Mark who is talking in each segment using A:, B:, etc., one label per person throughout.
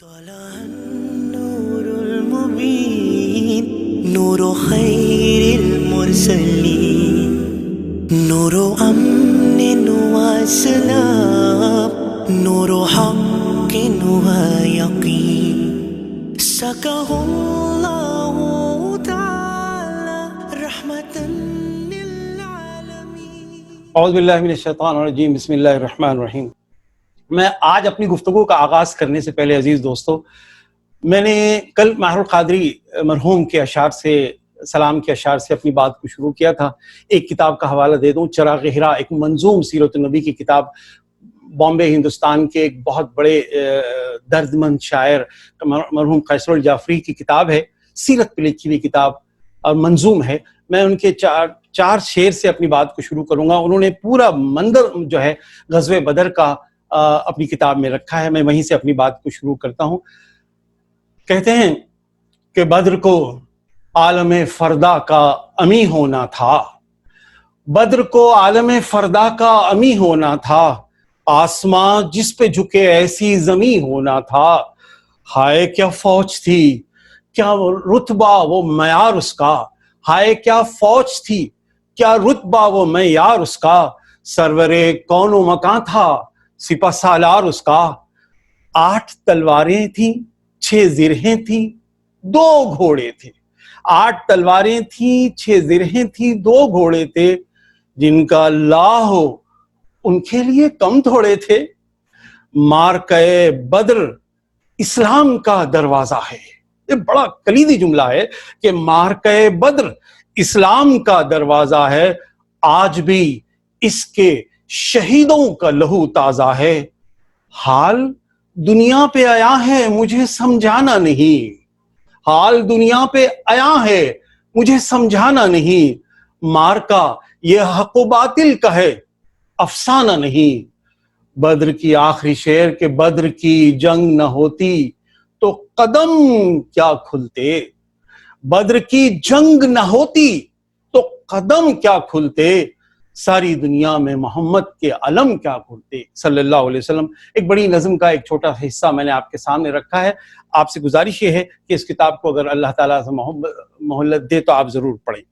A: طلع النور المبين نور خير المرسلين نور أمن وسلام نور حق ويقين سكه الله تعالى رحمة للعالمين.
B: اعوذ باللہ من الشیطان الرجیم، بسم اللہ الرحمن الرحیم. میں آج اپنی گفتگو کا آغاز کرنے سے پہلے عزیز دوستو، میں نے کل ماہر القادری مرحوم کے اشعار سے، سلام کے اشعار سے اپنی بات کو شروع کیا تھا. ایک کتاب کا حوالہ دے دوں، چراغ ہرا، ایک منظوم سیرت النبی کی کتاب، بامبے ہندوستان کے ایک بہت بڑے درد مند شاعر مرحوم قیصر الجعفری کی کتاب ہے، سیرت پہ لکھی ہوئی کتاب اور منظوم ہے. میں ان کے چار شعر سے اپنی بات کو شروع کروں گا. انہوں نے پورا منظر جو ہے غزوہ بدر کا اپنی کتاب میں رکھا ہے. میں وہیں سے اپنی بات کو شروع کرتا ہوں. کہتے ہیں کہ بدر کو عالم فردا کا امی ہونا تھا، بدر کو عالم فردا کا امی ہونا تھا، آسماں جس پہ جھکے ایسی زمیں ہونا تھا. ہائے کیا فوج تھی، کیا رتبہ وہ معیار اس کا، ہائے کیا فوج تھی، کیا رتبہ وہ معیار اس کا، سرور کون و مکان تھا سپہ سالار اس کا. 8 تلواریں تھیں، 6 زرہیں تھیں، 2 گھوڑے تھے. 8 تلواریں تھیں، 6 زرہیں تھیں، 2 گھوڑے تھے. جن کا اللہ ہو ان کے لیے کم تھوڑے تھے. مارکہ بدر اسلام کا دروازہ ہے. یہ بڑا کلیدی جملہ ہے کہ مارکہ بدر اسلام کا دروازہ ہے، آج بھی اس کے شہیدوں کا لہو تازہ ہے. حال دنیا پہ آیا ہے مجھے سمجھانا نہیں، حال دنیا پہ آیا ہے مجھے سمجھانا نہیں، مارکا یہ حق و باطل کا ہے افسانہ نہیں. بدر کی آخری شعر کہ بدر کی جنگ نہ ہوتی تو قدم کیا کھلتے، بدر کی جنگ نہ ہوتی تو قدم کیا کھلتے، ساری دنیا میں محمد کے علم کیا کھلتے صلی اللہ علیہ وسلم. ایک بڑی نظم کا ایک چھوٹا سا حصہ میں نے آپ کے سامنے رکھا ہے. آپ سے گزارش یہ ہے کہ اس کتاب کو اگر اللہ تعالیٰ سے مہلت دے تو آپ ضرور پڑھیں.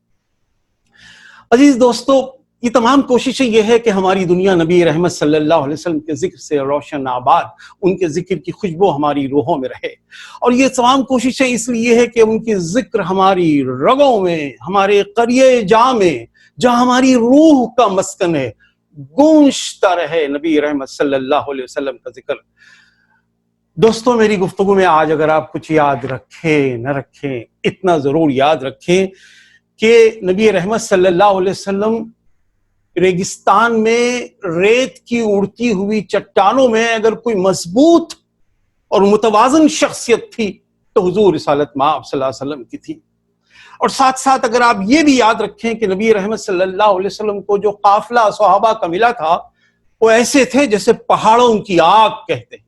B: عزیز دوستو، یہ تمام کوششیں یہ ہے کہ ہماری دنیا نبی رحمت صلی اللہ علیہ وسلم کے ذکر سے روشن آباد، ان کے ذکر کی خوشبو ہماری روحوں میں رہے. اور یہ تمام کوششیں اس لیے ہے کہ ان کی ذکر ہماری رگوں میں، ہمارے قریے جاں میں، جہاں ہماری روح کا مسکن ہے، گونجتا رہے نبی رحمت صلی اللہ علیہ وسلم کا ذکر. دوستو، میری گفتگو میں آج اگر آپ کچھ یاد رکھیں نہ رکھیں، اتنا ضرور یاد رکھیں کہ نبی رحمت صلی اللہ علیہ وسلم ریگستان میں ریت کی اڑتی ہوئی چٹانوں میں اگر کوئی مضبوط اور متوازن شخصیت تھی تو حضور رسالت مآب صلی اللہ علیہ وسلم کی تھی. اور ساتھ ساتھ اگر آپ یہ بھی یاد رکھیں کہ نبی رحمت صلی اللہ علیہ وسلم کو جو قافلہ صحابہ کا ملا تھا وہ ایسے تھے جیسے پہاڑوں کی آگ کہتے ہیں.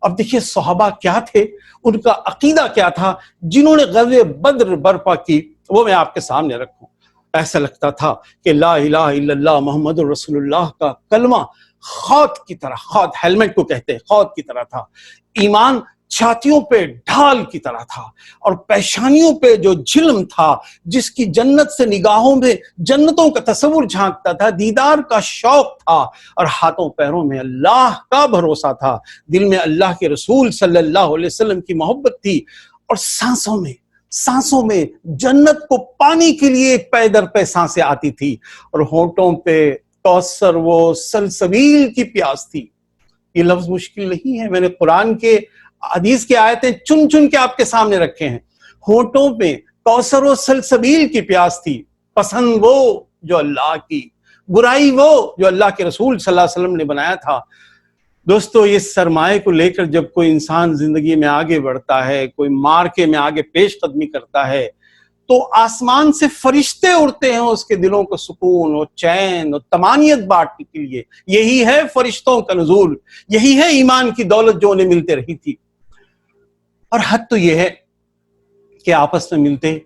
B: اب دیکھیے صحابہ کیا تھے، ان کا عقیدہ کیا تھا، جنہوں نے غزوہ بدر برپا کی، وہ میں آپ کے سامنے رکھوں. ایسا لگتا تھا کہ لا الہ الا اللہ محمد رسول اللہ کا کلمہ خود کی طرح، خود ہیلمٹ کو کہتے ہیں، خود کی طرح تھا. ایمان چھاتیوں پہ ڈھال کی طرح تھا، اور پیشانیوں پہ جو جلم تھا، جس کی جنت سے نگاہوں میں جنتوں کا تصور جھانکتا تھا، دیدار کا شوق تھا، اور ہاتھوں پیروں میں اللہ کا بھروسہ تھا، دل میں اللہ کے رسول صلی اللہ علیہ وسلم کی محبت تھی، اور سانسوں میں جنت کو پانے کے لیے پے در پے سانسیں آتی تھی، اور ہونٹوں پہ کوثر و سلسبیل کی پیاس تھی. یہ لفظ مشکل نہیں ہے، میں نے قرآن کے حدیث کی آیتیں چن چن کے آپ کے سامنے رکھے ہیں. ہونٹوں پہ کوثر و سلسبیل کی پیاس تھی، پسند وہ جو اللہ کی، برائی وہ جو اللہ کے رسول صلی اللہ علیہ وسلم نے بنایا تھا. دوستو، یہ سرمایہ کو لے کر جب کوئی انسان زندگی میں آگے بڑھتا ہے، کوئی مارکے میں آگے پیش قدمی کرتا ہے، تو آسمان سے فرشتے اڑتے ہیں اس کے دلوں کو سکون اور چین اور طمانینت بانٹنے کے لیے. یہی ہے فرشتوں کا نزول، یہی ہے ایمان کی دولت جو انہیں ملتے رہی تھی. اور حد تو یہ ہے کہ آپس میں ملتے،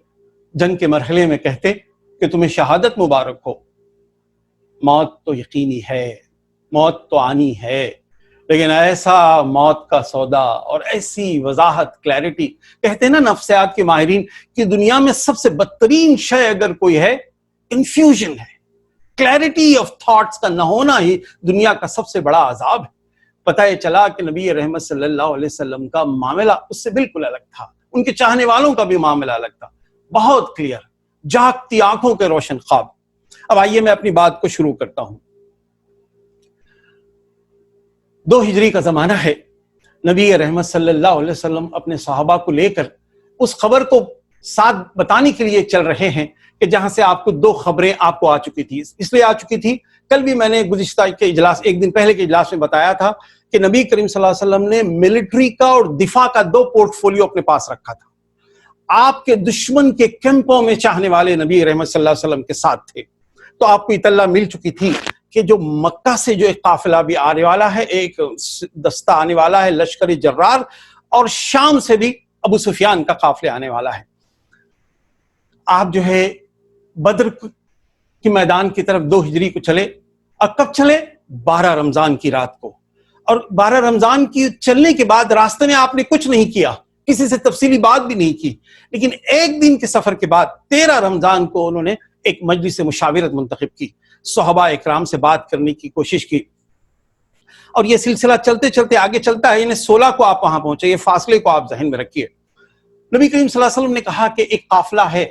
B: جنگ کے مرحلے میں کہتے کہ تمہیں شہادت مبارک ہو، موت تو یقینی ہے، موت تو آنی ہے، لیکن ایسا موت کا سودا اور ایسی وضاحت، کلیئرٹی، کہتے ہیں نا نفسیات کے ماہرین کہ دنیا میں سب سے بدترین شے اگر کوئی ہے کنفیوژن ہے. کلیئرٹی آف تھاٹس کا نہ ہونا ہی دنیا کا سب سے بڑا عذاب ہے. پتہ یہ چلا کہ نبی رحمت صلی اللہ علیہ وسلم کا معاملہ اس سے بالکل الگ تھا، ان کے چاہنے والوں کا بھی معاملہ الگ تھا، بہت کلیئر، جاگتی آنکھوں کے روشن خواب. اب آئیے میں اپنی بات کو شروع کرتا ہوں. 2 ہجری کا زمانہ ہے. نبی رحمت صلی اللہ علیہ وسلم اپنے صحابہ کو لے کر اس خبر کو ساتھ بتانے کے لیے چل رہے ہیں کہ جہاں سے آپ کو 2 خبریں آپ کو آ چکی تھی. اس لیے آ چکی تھی، کل بھی میں نے گزشتہ کے اجلاس، ایک دن پہلے کے اجلاس میں بتایا تھا کہ نبی کریم صلی اللہ علیہ وسلم نے ملٹری کا اور دفاع کا 2 پورٹ فولیو اپنے پاس رکھا تھا. آپ کے دشمن کے کیمپوں میں چاہنے والے نبی رحمت صلی اللہ علیہ وسلم کے ساتھ تھے. تو آپ کو اطلاع مل چکی تھی کہ جو مکہ سے جو ایک قافلہ بھی آنے والا ہے، ایک دستہ آنے والا ہے لشکر جرار، اور شام سے بھی ابو سفیان کا قافلہ آنے والا ہے. آپ جو ہے بدر کی میدان کی طرف 2 ہجری کو چلے، اور کب چلے؟ 12 رمضان کی رات کو. اور 12 رمضان کی چلنے کے بعد راستے میں آپ نے کچھ نہیں کیا، کسی سے تفصیلی بات بھی نہیں کی، لیکن ایک دن کے سفر کے بعد 13 رمضان کو انہوں نے ایک مجلس مشاورت منتخب کی، صحابہ اکرام سے بات کرنے کی کوشش کی، اور یہ سلسلہ چلتے چلتے آگے چلتا ہے. یعنی 16 کو آپ وہاں پہنچے. یہ فاصلے کو آپ ذہن میں رکھیے. نبی کریم صلی اللہ علیہ وسلم نے کہا کہ ایک قافلہ ہے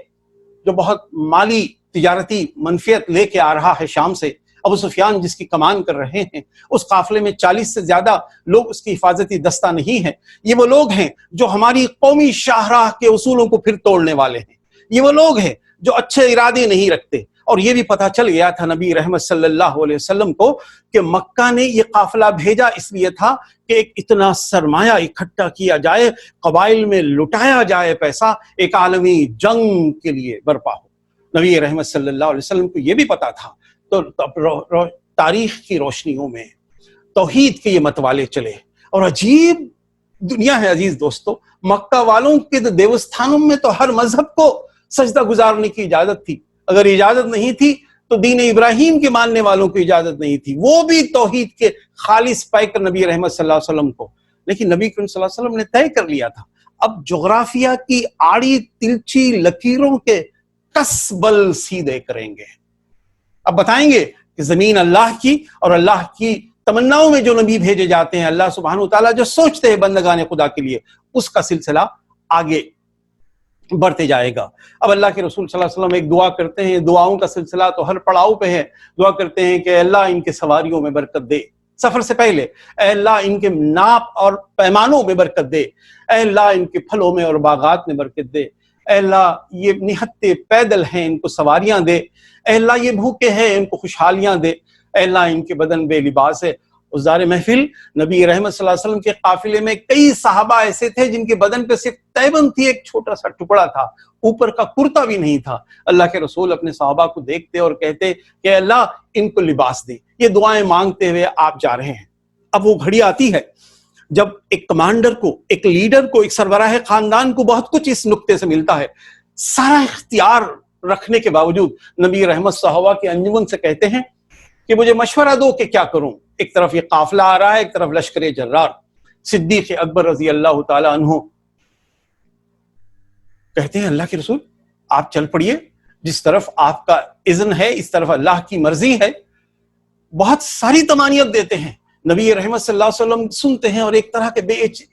B: جو بہت مالی تجارتی منفعت لے کے آ رہا ہے شام سے، ابو سفیان جس کی کمان کر رہے ہیں. اس قافلے میں 40 سے زیادہ لوگ اس کی حفاظتی دستہ نہیں ہیں. یہ وہ لوگ ہیں جو ہماری قومی شاہراہ کے اصولوں کو پھر توڑنے والے ہیں. یہ وہ لوگ ہیں جو اچھے ارادے نہیں رکھتے. اور یہ بھی پتہ چل گیا تھا نبی رحمت صلی اللہ علیہ وسلم کو کہ مکہ نے یہ قافلہ بھیجا اس لیے تھا کہ ایک اتنا سرمایہ اکٹھا کیا جائے، قبائل میں لٹایا جائے پیسہ، ایک عالمی جنگ کے لیے برپا ہو. نبی رحمت صلی اللہ علیہ وسلم کو یہ بھی پتا تھا. تو تاریخ کی روشنیوں میں توحید کے یہ متوالے چلے. اور عجیب دنیا ہے عزیز دوستو، مکہ والوں کے دیوستھانوں میں تو ہر مذہب کو سجدہ گزارنے کی اجازت تھی. اگر اجازت نہیں تھی تو دین ابراہیم کے ماننے والوں کو اجازت نہیں تھی، وہ بھی توحید کے خالص پیکر نبی رحمت صلی اللہ علیہ وسلم کو. لیکن نبی کریم صلی اللہ علیہ وسلم نے طے کر لیا تھا اب جغرافیہ کی آڑی تلچی لکیروں کے کس بل سیدھے کریں گے. اب بتائیں گے کہ زمین اللہ کی، اور اللہ کی تمناؤں میں جو نبی بھیجے جاتے ہیں، اللہ سبحانہ وتعالیٰ جو سوچتے ہیں بندگان خدا کے لیے، اس کا سلسلہ آگے بڑھتے جائے گا. اب اللہ کے رسول صلی اللہ علیہ وسلم ایک دعا کرتے ہیں، دعاؤں کا سلسلہ تو ہر پڑاؤ پہ ہے. دعا کرتے ہیں کہ اللہ ان کے سواریوں میں برکت دے. سفر سے پہلے اے اللہ ان کے ناپ اور پیمانوں میں برکت دے، اے اللہ ان کے پھلوں میں اور باغات میں برکت دے، اے اللہ یہ نہتے پیدل ہیں ان کو سواریاں دے، اے اللہ یہ بھوکے ہیں ان کو خوشحالیاں دے، اے اللہ ان کے بدن بے لباس ہے. اس دار محفل نبی رحمت صلی اللہ علیہ وسلم کے قافلے میں کئی صحابہ ایسے تھے جن کے بدن پہ صرف تیبند تھی، ایک چھوٹا سا ٹکڑا تھا، اوپر کا کرتا بھی نہیں تھا. اللہ کے رسول اپنے صحابہ کو دیکھتے اور کہتے کہ اللہ ان کو لباس دے. یہ دعائیں مانگتے ہوئے آپ جا رہے ہیں. اب وہ گھڑی آتی ہے جب ایک کمانڈر کو، ایک لیڈر کو، ایک سربراہ خاندان کو بہت کچھ اس نقطے سے ملتا ہے. سارا اختیار رکھنے کے باوجود نبی رحمت صحابہ کے انجمن سے کہتے ہیں کہ مجھے مشورہ دو کہ کیا کروں. ایک طرف یہ قافلہ آ رہا ہے، ایک طرف لشکر جرار. صدیق اکبر رضی اللہ تعالی عنہ کہتے ہیں اللہ کے رسول آپ چل پڑیے، جس طرف آپ کا اذن ہے اس طرف اللہ کی مرضی ہے. بہت ساری تمانیت دیتے ہیں. نبی رحمت صلی اللہ علیہ وسلم سنتے ہیں اور ایک طرح کے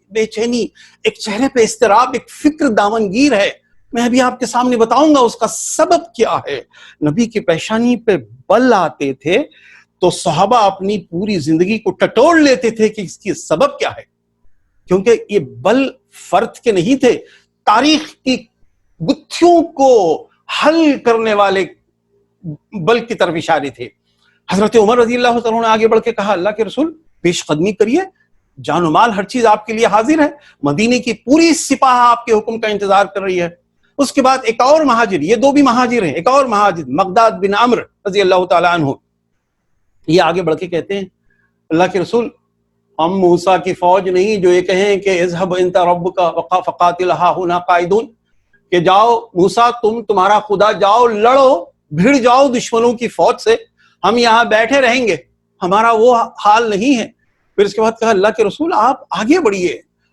B: بے چینی، ایک چہرے پہ اضطراب، ایک فکر دامنگیر ہے. میں ابھی آپ کے سامنے بتاؤں گا اس کا سبب کیا ہے. نبی کی پیشانی پہ بل آتے تھے تو صحابہ اپنی پوری زندگی کو ٹٹوڑ لیتے تھے کہ اس کی سبب کیا ہے، کیونکہ یہ بل فرد کے نہیں تھے، تاریخ کی گتھیوں کو حل کرنے والے بل کی طرف اشارے تھے. حضرت عمر رضی اللہ تعالیٰ نے آگے بڑھ کے کہا اللہ کے رسول پیش قدمی کریے، جان و مال ہر چیز آپ کے لیے حاضر ہے. مدینے کی پوری سپاہ آپ کے حکم کا انتظار کر رہی ہے. اس کے بعد ایک اور مہاجر، یہ 2 بھی مہاجر ہیں، ایک اور مہاجر مقداد بن عمرو رضی اللہ تعالیٰ عنہ، یہ آگے بڑھ کے کہتے ہیں اللہ کے رسول ہم موسیٰ کی فوج نہیں جو یہ کہیں کہ اذهب انت ربک فقاتل ها هنا قاعدون، کہ جاؤ موسیٰ تمہارا خدا جاؤ لڑو بھیڑ جاؤ دشمنوں کی فوج سے، ہم یہاں بیٹھے رہیں گے. ہمارا وہ حال نہیں ہے. پھر اس کے بعد کہا اللہ کے رسول آپ آگے بڑھیے.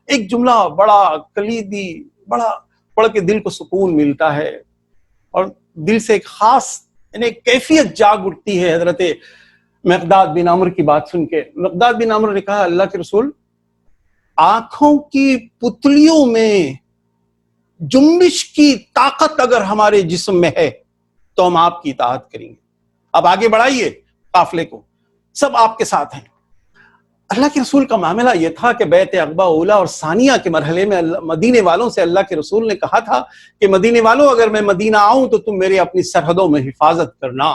B: ایک جملہ بڑا کلیدی، بڑا پڑھ کے دل کو سکون ملتا ہے اور دل سے ایک خاص یعنی ایک کیفیت جاگ اٹھتی ہے. حضرت مقداد بن عمرو کی بات سن کے مقداد بن عمرو نے کہا اللہ کے رسول آنکھوں کی پتلیوں میں جنبش کی طاقت اگر ہمارے جسم میں ہے تو ہم آپ کی اطاعت کریں گے. اب آگے بڑھائیے قافلے کو، سب آپ کے ساتھ ہیں. اللہ کے رسول کا معاملہ یہ تھا کہ بیعت عقبہ اولا اور ثانیہ کے مرحلے میں مدینے والوں سے اللہ کے رسول نے کہا تھا کہ مدینے والوں اگر میں مدینہ آؤں تو تم میرے اپنی سرحدوں میں حفاظت کرنا.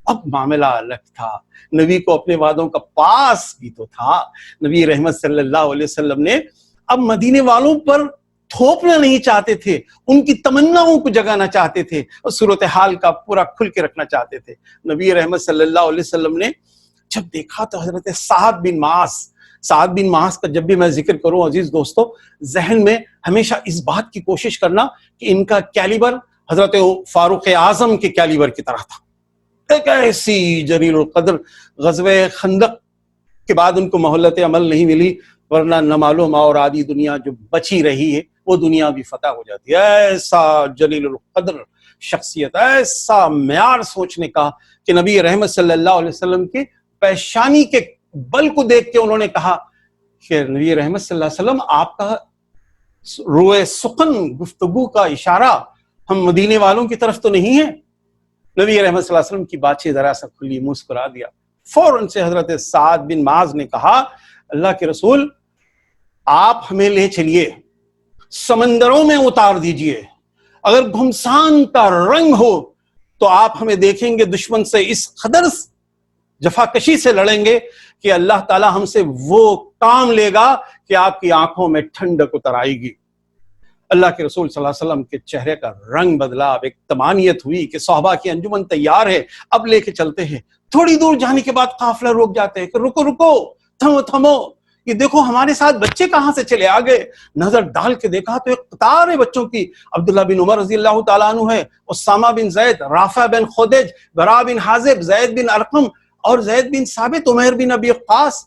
B: اب معاملہ الگ تھا. نبی کو اپنے وعدوں کا پاس بھی تو تھا. نبی رحمت صلی اللہ علیہ وسلم نے اب مدینے والوں پر تھوپنا نہیں چاہتے تھے، ان کی تمناؤں کو جگانا چاہتے تھے اور صورتحال کا پورا کھل کے رکھنا چاہتے تھے. نبی رحمت صلی اللہ علیہ وسلم نے جب دیکھا تو حضرت سعد بن معاذ کا جب بھی میں ذکر کروں عزیز دوستو، ذہن میں ہمیشہ اس بات کی کوشش کرنا کہ ان کا کیلیبر حضرت فاروق اعظم کے کیلیبر کی طرح تھا. ایک ایسی جلیل القدر، غزوہ خندق کے بعد ان کو مہلت عمل نہیں ملی، ورنہ نہ معلوم اور آدھی دنیا جو بچی رہی ہے وہ دنیا بھی فتح ہو جاتی ہے. ایسا جلیل القدر شخصیت، ایسا معیار سوچنے کا کہ نبی رحمت صلی اللہ علیہ وسلم کے پیشانی کے بل کو دیکھ کے انہوں نے کہا کہ نبی رحمت صلی اللہ علیہ وسلم آپ کا روئے سخن گفتگو کا اشارہ ہم مدینے والوں کی طرف تو نہیں ہے. نبی رحمت صلی اللہ علیہ وسلم کی بات ذرا سا کھلی مسکرا دیا. فوراً سے حضرت سعد بن معاذ نے کہا اللہ کے رسول آپ ہمیں لے چلیے، سمندروں میں اتار دیجئے، اگر گھمسان کا رنگ ہو تو آپ ہمیں دیکھیں گے دشمن سے اس قدر جفا کشی سے لڑیں گے کہ اللہ تعالی ہم سے وہ کام لے گا کہ آپ کی آنکھوں میں ٹھنڈک اتر آئے گی. اللہ کے رسول صلی اللہ علیہ وسلم کے چہرے کا رنگ بدلا. اب ایک طمانیت ہوئی کہ صحابہ کی انجمن تیار ہے، اب لے کے چلتے ہیں. تھوڑی دور جانے کے بعد قافلہ روک جاتے ہیں کہ رکو رکو، تھمو تھمو، یہ دیکھو ہمارے ساتھ بچے کہاں سے چلے آ گئے. نظر ڈال کے دیکھا تو ایک قطار ہے بچوں کی. عبداللہ بن عمر رضی اللہ تعالیٰ عنہ ہے، اسامہ بن زید، رافع بن خدیج، برا بن حازب، زید بن ارقم اور زید بن ثابت، عمیر بن ابی وقاص.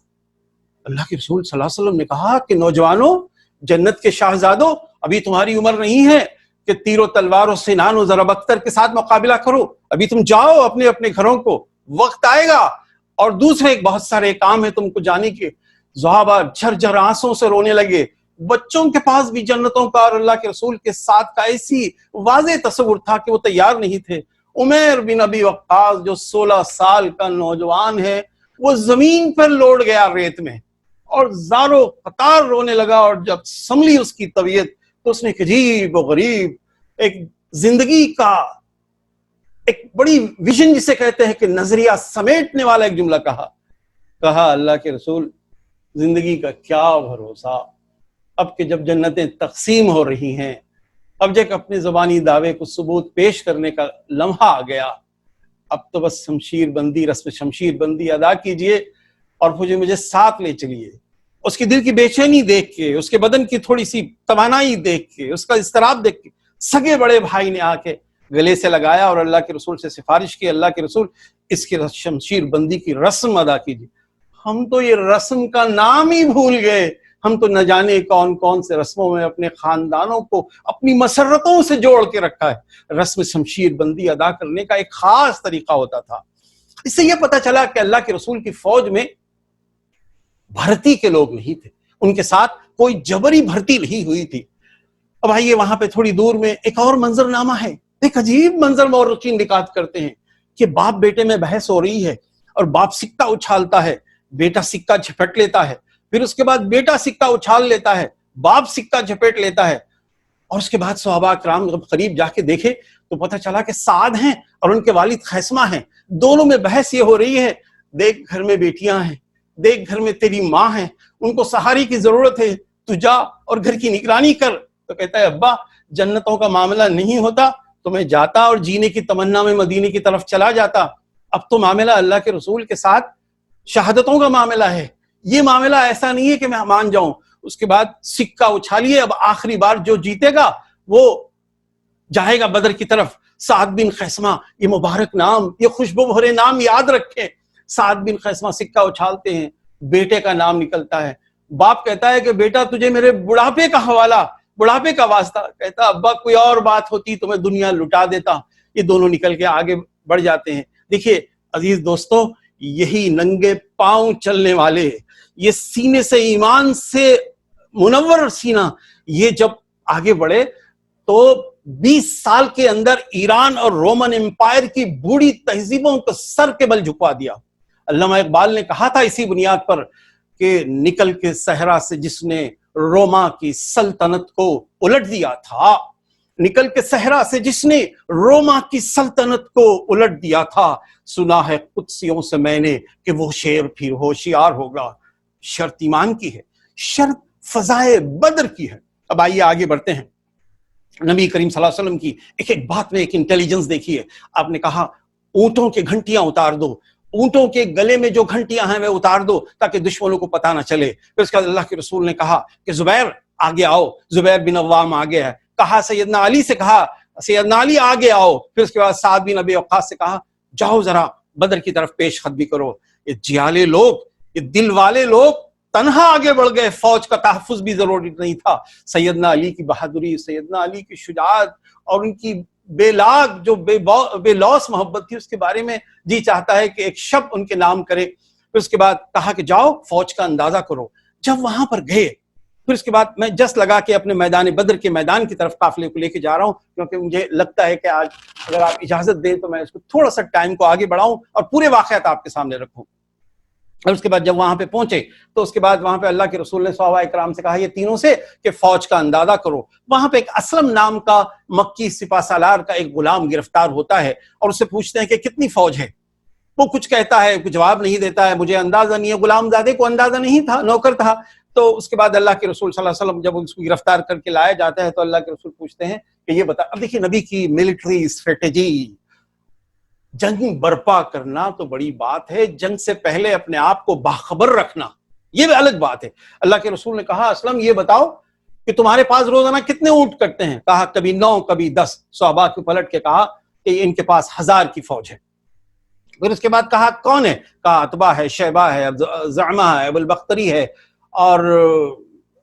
B: اللہ کے رسول صلی اللہ علیہ وسلم نے کہا کہ نوجوانوں، جنت کے شاہزادوں، ابھی تمہاری عمر نہیں ہے کہ تیر و تلوار و سنان و ضرب اختر کے ساتھ مقابلہ کرو. ابھی تم جاؤ اپنے اپنے گھروں کو، وقت آئے گا. اور دوسرے بہت سارے کام ہیں تم کو جانے کے. صحابہ جھر آنسوں سے رونے لگے. بچوں کے پاس بھی جنتوں کا اور اللہ کے رسول کے ساتھ کا ایسی واضح تصور تھا کہ وہ تیار نہیں تھے. عمیر بن ابی وقاص جو 16 سال کا نوجوان ہے وہ زمین پر لوٹ گیا ریت میں اور زارو قطار رونے لگا. اور جب سنبھلی اس کی طبیعت تو اس نے ایک عجیب و غریب ایک زندگی کا ایک بڑی ویژن جسے کہتے ہیں کہ نظریہ سمیٹنے والا ایک جملہ کہا اللہ کے رسول زندگی کا کیا بھروسہ، اب کہ جب جنتیں تقسیم ہو رہی ہیں، اب جب اپنے زبانی دعوے کو ثبوت پیش کرنے کا لمحہ آ گیا، اب تو بس شمشیر بندی، رسم شمشیر بندی ادا کیجئے اور مجھے ساتھ لے چلیے. اس کی دل کی بے چینی دیکھ کے، اس کے بدن کی تھوڑی سی توانائی دیکھ کے، اس کا اضطراب دیکھ کے سگے بڑے بھائی نے آ کے گلے سے لگایا اور اللہ کے رسول سے سفارش کی اللہ کے رسول اس کی شمشیر بندی کی رسم ادا کیجیے. ہم تو یہ رسم کا نام ہی بھول گئے، ہم تو نہ جانے کون کون سے رسموں میں اپنے خاندانوں کو اپنی مسرتوں سے جوڑ کے رکھا ہے. رسم شمشیر بندی ادا کرنے کا ایک خاص طریقہ ہوتا تھا. اس سے یہ پتہ چلا کہ اللہ کے رسول کی فوج میں بھرتی کے لوگ نہیں تھے، ان کے ساتھ کوئی جبری بھرتی نہیں ہوئی تھی. اب آئیے وہاں پہ تھوڑی دور میں ایک اور منظر نامہ ہے. ایک عجیب منظر مورخین نقاد کرتے ہیں کہ باپ بیٹے میں بحث ہو رہی ہے اور باپ سکہ اچھالتا ہے، بیٹا سکہ جھپٹ لیتا ہے، پھر اس کے بعد بیٹا سکہ اچھال لیتا ہے، باپ سکہ جھپٹ لیتا ہے. اور اس کے بعد صحابہ کرام جب قریب جا کے دیکھے تو پتہ چلا کہ سعد ہیں اور ان کے والد خیثمہ ہیں. دونوں میں بحث یہ ہو رہی ہے، دیکھ گھر میں بیٹیاں ہیں، دیکھ گھر میں تیری ماں ہے، ان کو سہارے کی ضرورت ہے، تو جا اور گھر کی نگرانی کر. تو کہتا ہے ابا جنتوں کا معاملہ نہیں ہوتا تو میں جاتا اور جینے کی تمنا میں مدینے کی طرف چلا جاتا. اب تو معاملہ اللہ کے رسول کے ساتھ شہادتوں کا معاملہ ہے. یہ معاملہ ایسا نہیں ہے کہ میں مان جاؤں. اس کے بعد سکہ اچھالیے، اب آخری بار جو جیتے گا وہ جائے گا بدر کی طرف. سعد بن خیثمہ، یہ مبارک نام، یہ خوشبو بھرے نام یاد رکھیں. سعد بن خیثمہ سکہ اچھالتے ہیں، بیٹے کا نام نکلتا ہے. باپ کہتا ہے کہ بیٹا تجھے میرے بڑھاپے کا حوالہ، بڑھاپے کا واسطہ. کہتا ابا کوئی اور بات ہوتی تو میں دنیا لٹا دیتا. یہ دونوں نکل کے آگے بڑھ جاتے ہیں. دیکھیے عزیز دوستو، یہی ننگے پاؤں چلنے والے، یہ سینے سے ایمان سے منور سینہ، یہ جب آگے بڑھے تو 20 سال کے اندر ایران اور رومن امپائر کی بوڑھی تہذیبوں کو سر کے بل جھکوا دیا. علامہ اقبال نے کہا تھا اسی بنیاد پر کہ نکل کے صحرا سے جس نے روما کی سلطنت کو الٹ دیا تھا، نکل کے صحرا سے جس نے روما کی سلطنت کو الٹ دیا تھا، سنا ہے قدسیوں سے میں نے کہ وہ شیر پھر ہوشیار ہوگا. شرط ایمان کی ہے، شرط فضائے بدر کی ہے. اب آئیے آگے بڑھتے ہیں. نبی کریم صلی اللہ علیہ وسلم کی ایک ایک بات میں ایک انٹیلیجنس دیکھیے. آپ نے کہا اونٹوں کے گھنٹیاں اتار دو، اونٹوں کے گلے میں جو گھنٹیاں ہیں وہ اتار دو تاکہ دشمنوں کو پتہ نہ چلے. پھر اس کے بعد اللہ کے رسول نے کہا کہ زبیر آگے آؤ. زبیر بن عوام آگے ہے. کہا سیدنا علی سے، کہا سیدنا علی آگے آؤ. پھر اس کے بعد سعد بن ابی وقاص سے کہا جاؤ ذرا بدر کی طرف پیش قدمی کرو. یہ جیالے لوگ، یہ دل والے لوگ تنہا آگے بڑھ گئے. فوج کا تحفظ بھی ضروری نہیں تھا. سیدنا علی کی بہادری، سیدنا علی کی شجاعت اور ان کی بے لاگ جو بے لوث محبت تھی، اس کے بارے میں جی چاہتا ہے کہ ایک شب ان کے نام کرے. پھر اس کے بعد کہا کہ جاؤ فوج کا اندازہ کرو. جب وہاں پر گئے پھر اس کے بعد میں جس لگا کے اپنے میدان بدر کے میدان کی طرف قافلے کو لے کے جا رہا ہوں، کیونکہ مجھے لگتا ہے کہ آج اگر آپ اجازت دیں تو میں اس کو تھوڑا سا ٹائم کو آگے بڑھاؤں اور پورے واقعات آپ کے سامنے رکھوں. اور اس کے بعد جب وہاں پہ پہنچے تو اس کے بعد وہاں پہ اللہ کے رسول نے صحابہ اکرام سے کہا یہ تینوں سے کہ فوج کا اندازہ کرو. وہاں پہ ایک اسلم نام کا مکی سپہ سالار کا ایک غلام گرفتار ہوتا ہے اور اس سے پوچھتے ہیں کہ کتنی فوج ہے. وہ کچھ کہتا ہے، کچھ جواب نہیں دیتا ہے، مجھے اندازہ نہیں ہے. غلام زادے کو اندازہ نہیں تھا، نوکر تھا. تو اس کے بعد اللہ کے رسول صلی اللہ علیہ وسلم جب اس کو گرفتار کر کے لایا جاتا ہے تو اللہ کے رسول پوچھتے ہیں کہ یہ بتا. اب دیکھیے نبی کی ملٹری اسٹریٹجی، جنگ برپا کرنا تو بڑی بات ہے، جنگ سے پہلے اپنے آپ کو باخبر رکھنا یہ بھی الگ بات ہے. اللہ کے رسول نے کہا اسلم یہ بتاؤ کہ تمہارے پاس روزانہ کتنے اونٹ کٹتے ہیں؟ کہا کبھی 9 کبھی 10. صحابہ کو پلٹ کے کہا کہ ان کے پاس 1000 کی فوج ہے. پھر اس کے بعد کہا کون ہے؟ کہا عتبہ ہے، شیبہ ہے، زعمہ ہے، ابو البختری ہے اور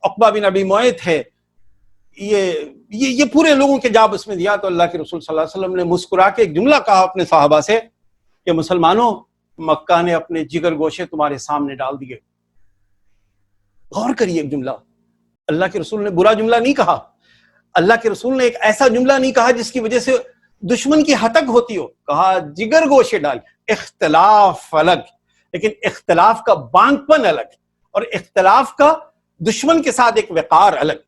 B: عقبہ بن ابی معیط ہے. یہ پورے لوگوں کے جاب اس میں دیا. تو اللہ کے رسول صلی اللہ علیہ وسلم نے مسکرا کے ایک جملہ کہا اپنے صحابہ سے کہ مسلمانوں، مکہ نے اپنے جگر گوشے تمہارے سامنے ڈال دیے. غور کریے ایک جملہ. اللہ کے رسول نے برا جملہ نہیں کہا. اللہ کے رسول نے ایک ایسا جملہ نہیں کہا جس کی وجہ سے دشمن کی ہتک ہوتی ہو. کہا جگر گوشے ڈال. اختلاف الگ، لیکن اختلاف کا بانگ پن الگ، اور اختلاف کا دشمن کے ساتھ ایک وقار الگ.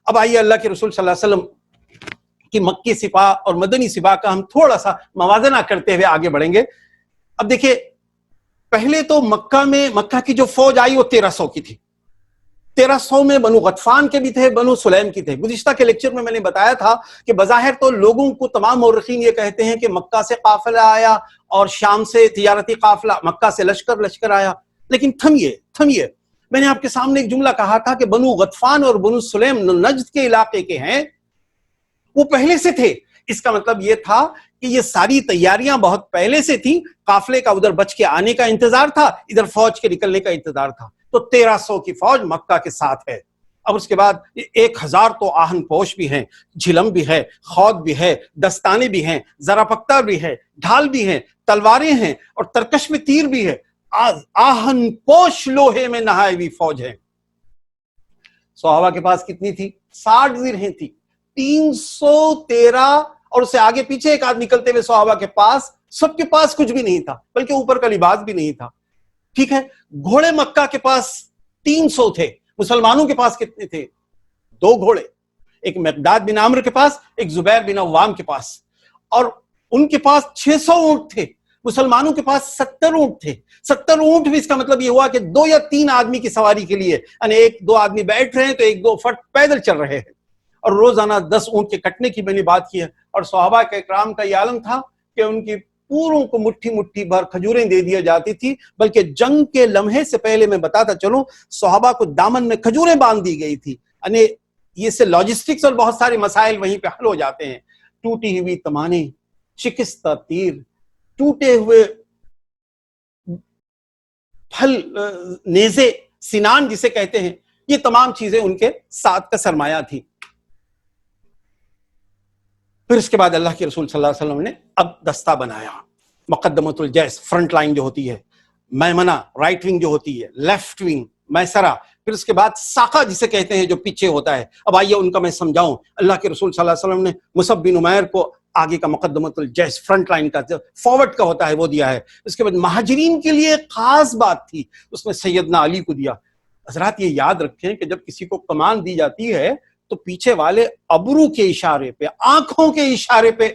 B: اب آئیے اللہ کے رسول صلی اللہ علیہ وسلم کی مکی سپاہ اور مدنی سپاہ کا ہم تھوڑا سا موازنہ کرتے ہوئے آگے بڑھیں گے. اب دیکھیے پہلے تو مکہ کی جو فوج آئی وہ 1300 کی تھی. 1300 میں بنو غطفان کے بھی تھے، بنو سلیم کی تھے. گزشتہ کے لیکچر میں نے بتایا تھا کہ بظاہر تو لوگوں کو تمام مورخین یہ کہتے ہیں کہ مکہ سے قافلہ آیا اور شام سے تجارتی قافلہ، مکہ سے لشکر آیا. لیکن تھمیے میں نے آپ کے سامنے ایک جملہ کہا تھا کہ بنو غطفان اور بنو سلیم نجد کے علاقے کے ہیں، وہ پہلے سے تھے. اس کا مطلب یہ تھا کہ یہ ساری تیاریاں بہت پہلے سے تھیں. قافلے کا ادھر بچ کے آنے کا انتظار تھا، ادھر فوج کے نکلنے کا انتظار تھا. تو 1300 کی فوج مکہ کے ساتھ ہے. اب اس کے بعد 1000 تو آہن پوش بھی ہیں، جھلم بھی ہے، خود بھی ہے، دستانے بھی ہیں، زرا پختہ بھی ہے، ڈھال بھی ہیں، تلواریں ہیں اور ترکش میں تیر بھی ہے. آہن پوش لوہے میں نہائی ہوئی فوج ہے. صحابہ کے پاس کتنی تھی؟ 60 زرہیں تھی. 313 اور اس سے آگے پیچھے ایک آدھ نکلتے ہوئے صحابہ کے پاس، سب کے پاس کچھ بھی نہیں تھا، بلکہ اوپر کا لباس بھی نہیں تھا. ٹھیک ہے، گھوڑے مکہ کے پاس 300 تھے. مسلمانوں کے پاس کتنے تھے؟ 2 گھوڑے، ایک مقداد بن عامر کے پاس، ایک زبیر بن عوام کے پاس. اور ان کے پاس 600 اونٹ تھے. مسلمانوں کے پاس 70 اونٹ تھے. 70 اونٹ بھی اس کا مطلب یہ ہوا کہ 2 یا 3 آدمی کی سواری کے لیے، یعنی 1-2 آدمی بیٹھ رہے ہیں تو 1-2 فٹ پیدل چل رہے ہیں. اور روزانہ 10 اونٹ کے کٹنے کی میں نے بات کی ہے. اور صحابہ کے اکرام کا یہ عالم تھا کہ ان کی پوروں کو مٹھی بھر کھجوریں دے دیا جاتی تھی. بلکہ جنگ کے لمحے سے پہلے میں بتاتا چلوں صحابہ کو دامن میں کھجوریں باندھ دی گئی تھی. یعنی یہ سے لاجسٹکس اور بہت سارے مسائل وہیں پہ حل ہو جاتے ہیں. ٹوٹی ہوئی کمانیں، شکستہ تیر، ٹوٹے ہوئے پھل، نیزے، سنان جسے کہتے ہیں، یہ تمام چیزیں ان کے ساتھ کا سرمایہ تھی۔ پھر اس کے بعد اللہ کے رسول صلی اللہ علیہ وسلم نے اب دستہ بنایا، مقدمۃ الجیش فرنٹ لائن جو ہوتی ہے، میمنہ رائٹ ونگ جو ہوتی ہے، لیفٹ ونگ میسرہ، پھر اس کے بعد ساقہ جسے کہتے ہیں جو پیچھے ہوتا ہے۔ اب آئیے ان کا میں سمجھاؤں۔ اللہ کے رسول صلی اللہ علیہ وسلم نے مصعب بن عمیر کو آگے کا مقدمۃ الجیش فرنٹ لائن کا جو فارورڈ کا ہوتا ہے وہ دیا ہے۔ اس کے بعد مہاجرین کے لیے ایک خاص بات تھی، اس میں سیدنا علی کو دیا۔ حضرات یہ یاد رکھیں کہ جب کسی کو کمان دی جاتی ہے تو پیچھے والے ابرو کے اشارے پہ، آنکھوں کے اشارے پہ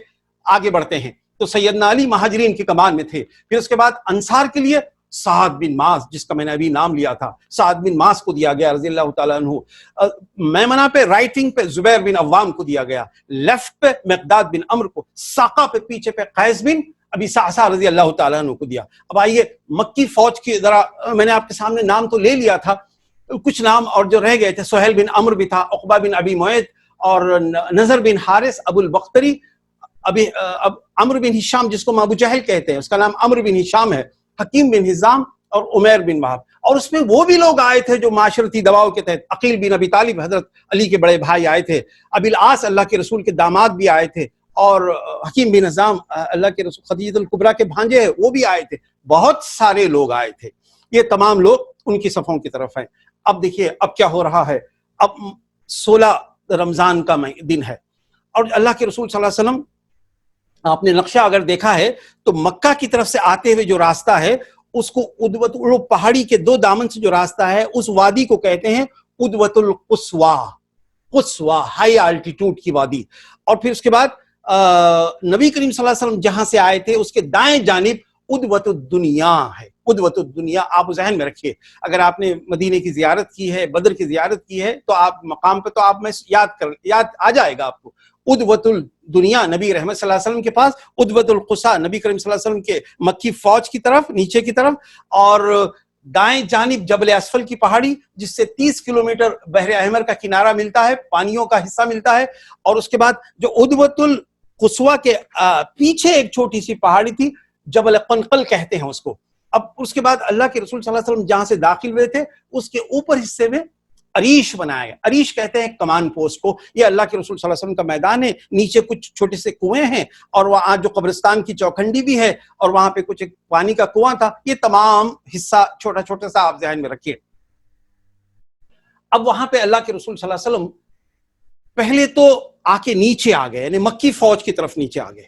B: آگے بڑھتے ہیں۔ تو سیدنا علی مہاجرین کی کمان میں تھے۔ پھر اس کے بعد انصار کے لیے سعد بن معاذ، جس کا میں نے ابھی نام لیا تھا، سعد بن معاذ کو دیا گیا رضی اللہ تعالیٰ عنہ۔ میمنہ پہ رائٹ ونگ پہ زبیر بن عوام کو دیا گیا، لیفٹ پہ مقداد بن عمرو کو، ساقہ پہ پیچھے پہ قیس بن ابی صعصع رضی اللہ تعالیٰ عنہ کو دیا۔ اب آئیے مکی فوج کی ذرا، میں نے آپ کے سامنے نام تو لے لیا تھا، کچھ نام اور جو رہ گئے تھے، سہیل بن عمرو بھی تھا، عقبہ بن ابی معیط اور نظر بن حارث، ابو البختری، عمرو بن ہشام جس کو ابو جہل کہتے ہیں، اس کا نام عمرو بن ہشام ہے، حکیم بن حزام اور عمیر بن وہب۔ اور اس میں وہ بھی لوگ آئے تھے جو معاشرتی دباؤ کے تحت، عقیل بن ابی طالب حضرت علی کے بڑے بھائی آئے تھے، ابی العاص اللہ کے رسول کے داماد بھی آئے تھے، اور حکیم بن حزام اللہ کے رسول خدیجہ الکبریٰ کے بھانجے ہیں وہ بھی آئے تھے۔ بہت سارے لوگ آئے تھے، یہ تمام لوگ ان کی صفوں کی طرف ہیں۔ اب دیکھیے اب کیا ہو رہا ہے، اب 16 رمضان کا دن ہے، اور اللہ کے رسول صلی اللہ علیہ وسلم، آپ نے نقشہ اگر دیکھا ہے تو مکہ کی طرف سے آتے ہوئے جو راستہ ہے اس کو ادوت پہاڑی کے دو دامن سے جو راستہ ہے اس وادی کو کہتے ہیں ادوت القصویٰ، قصویٰ ہائی الٹیٹیوڈ کی وادی۔ اور پھر اس کے بعد نبی کریم صلی اللہ علیہ وسلم جہاں سے آئے تھے اس کے دائیں جانب ادوت الدنیا ہے۔ ادوت الدنیا آپ ذہن میں رکھیے، اگر آپ نے مدینے کی زیارت کی ہے، بدر کی زیارت کی ہے تو آپ مقام پہ تو آپ میں یاد آ جائے گا آپ کو۔ ادوت الدنیا نبی رحمت صلی اللہ علیہ وسلم کے پاس، ادوت القصیٰ نبی کریم صلی اللہ علیہ وسلم کے مکی فوج کی طرف نیچے کی طرف، اور دائیں جانب جبل اسفل کی پہاڑی جس سے 30 کلومیٹر بحر احمر کا کنارہ ملتا ہے، پانیوں کا حصہ ملتا ہے۔ اور اس کے بعد جو ادوت القصویٰ کے پیچھے ایک چھوٹی سی پہاڑی تھی، جبل قنقل کہتے ہیں اس کو۔ اب اس کے بعد اللہ کے رسول صلی اللہ علیہ وسلم جہاں سے داخل ہوئے تھے اس کے اوپر حصے میں عریش بنایا گیا۔ عریش کہتے ہیں کمان پوسٹ کو، یہ اللہ کے رسول صلی اللہ علیہ وسلم کا میدان ہے، نیچے کچھ چھوٹے سے کنویں ہیں، اور وہاں جو قبرستان کی چوکھنڈی بھی ہے، اور وہاں پہ کچھ ایک پانی کا کنواں تھا۔ یہ تمام حصہ چھوٹا چھوٹا سا آپ ذہن میں رکھیے۔ اب وہاں پہ اللہ کے رسول صلی اللہ علیہ وسلم پہلے تو آ کے نیچے آ گئے، یعنی مکی فوج کی طرف نیچے آ گئے،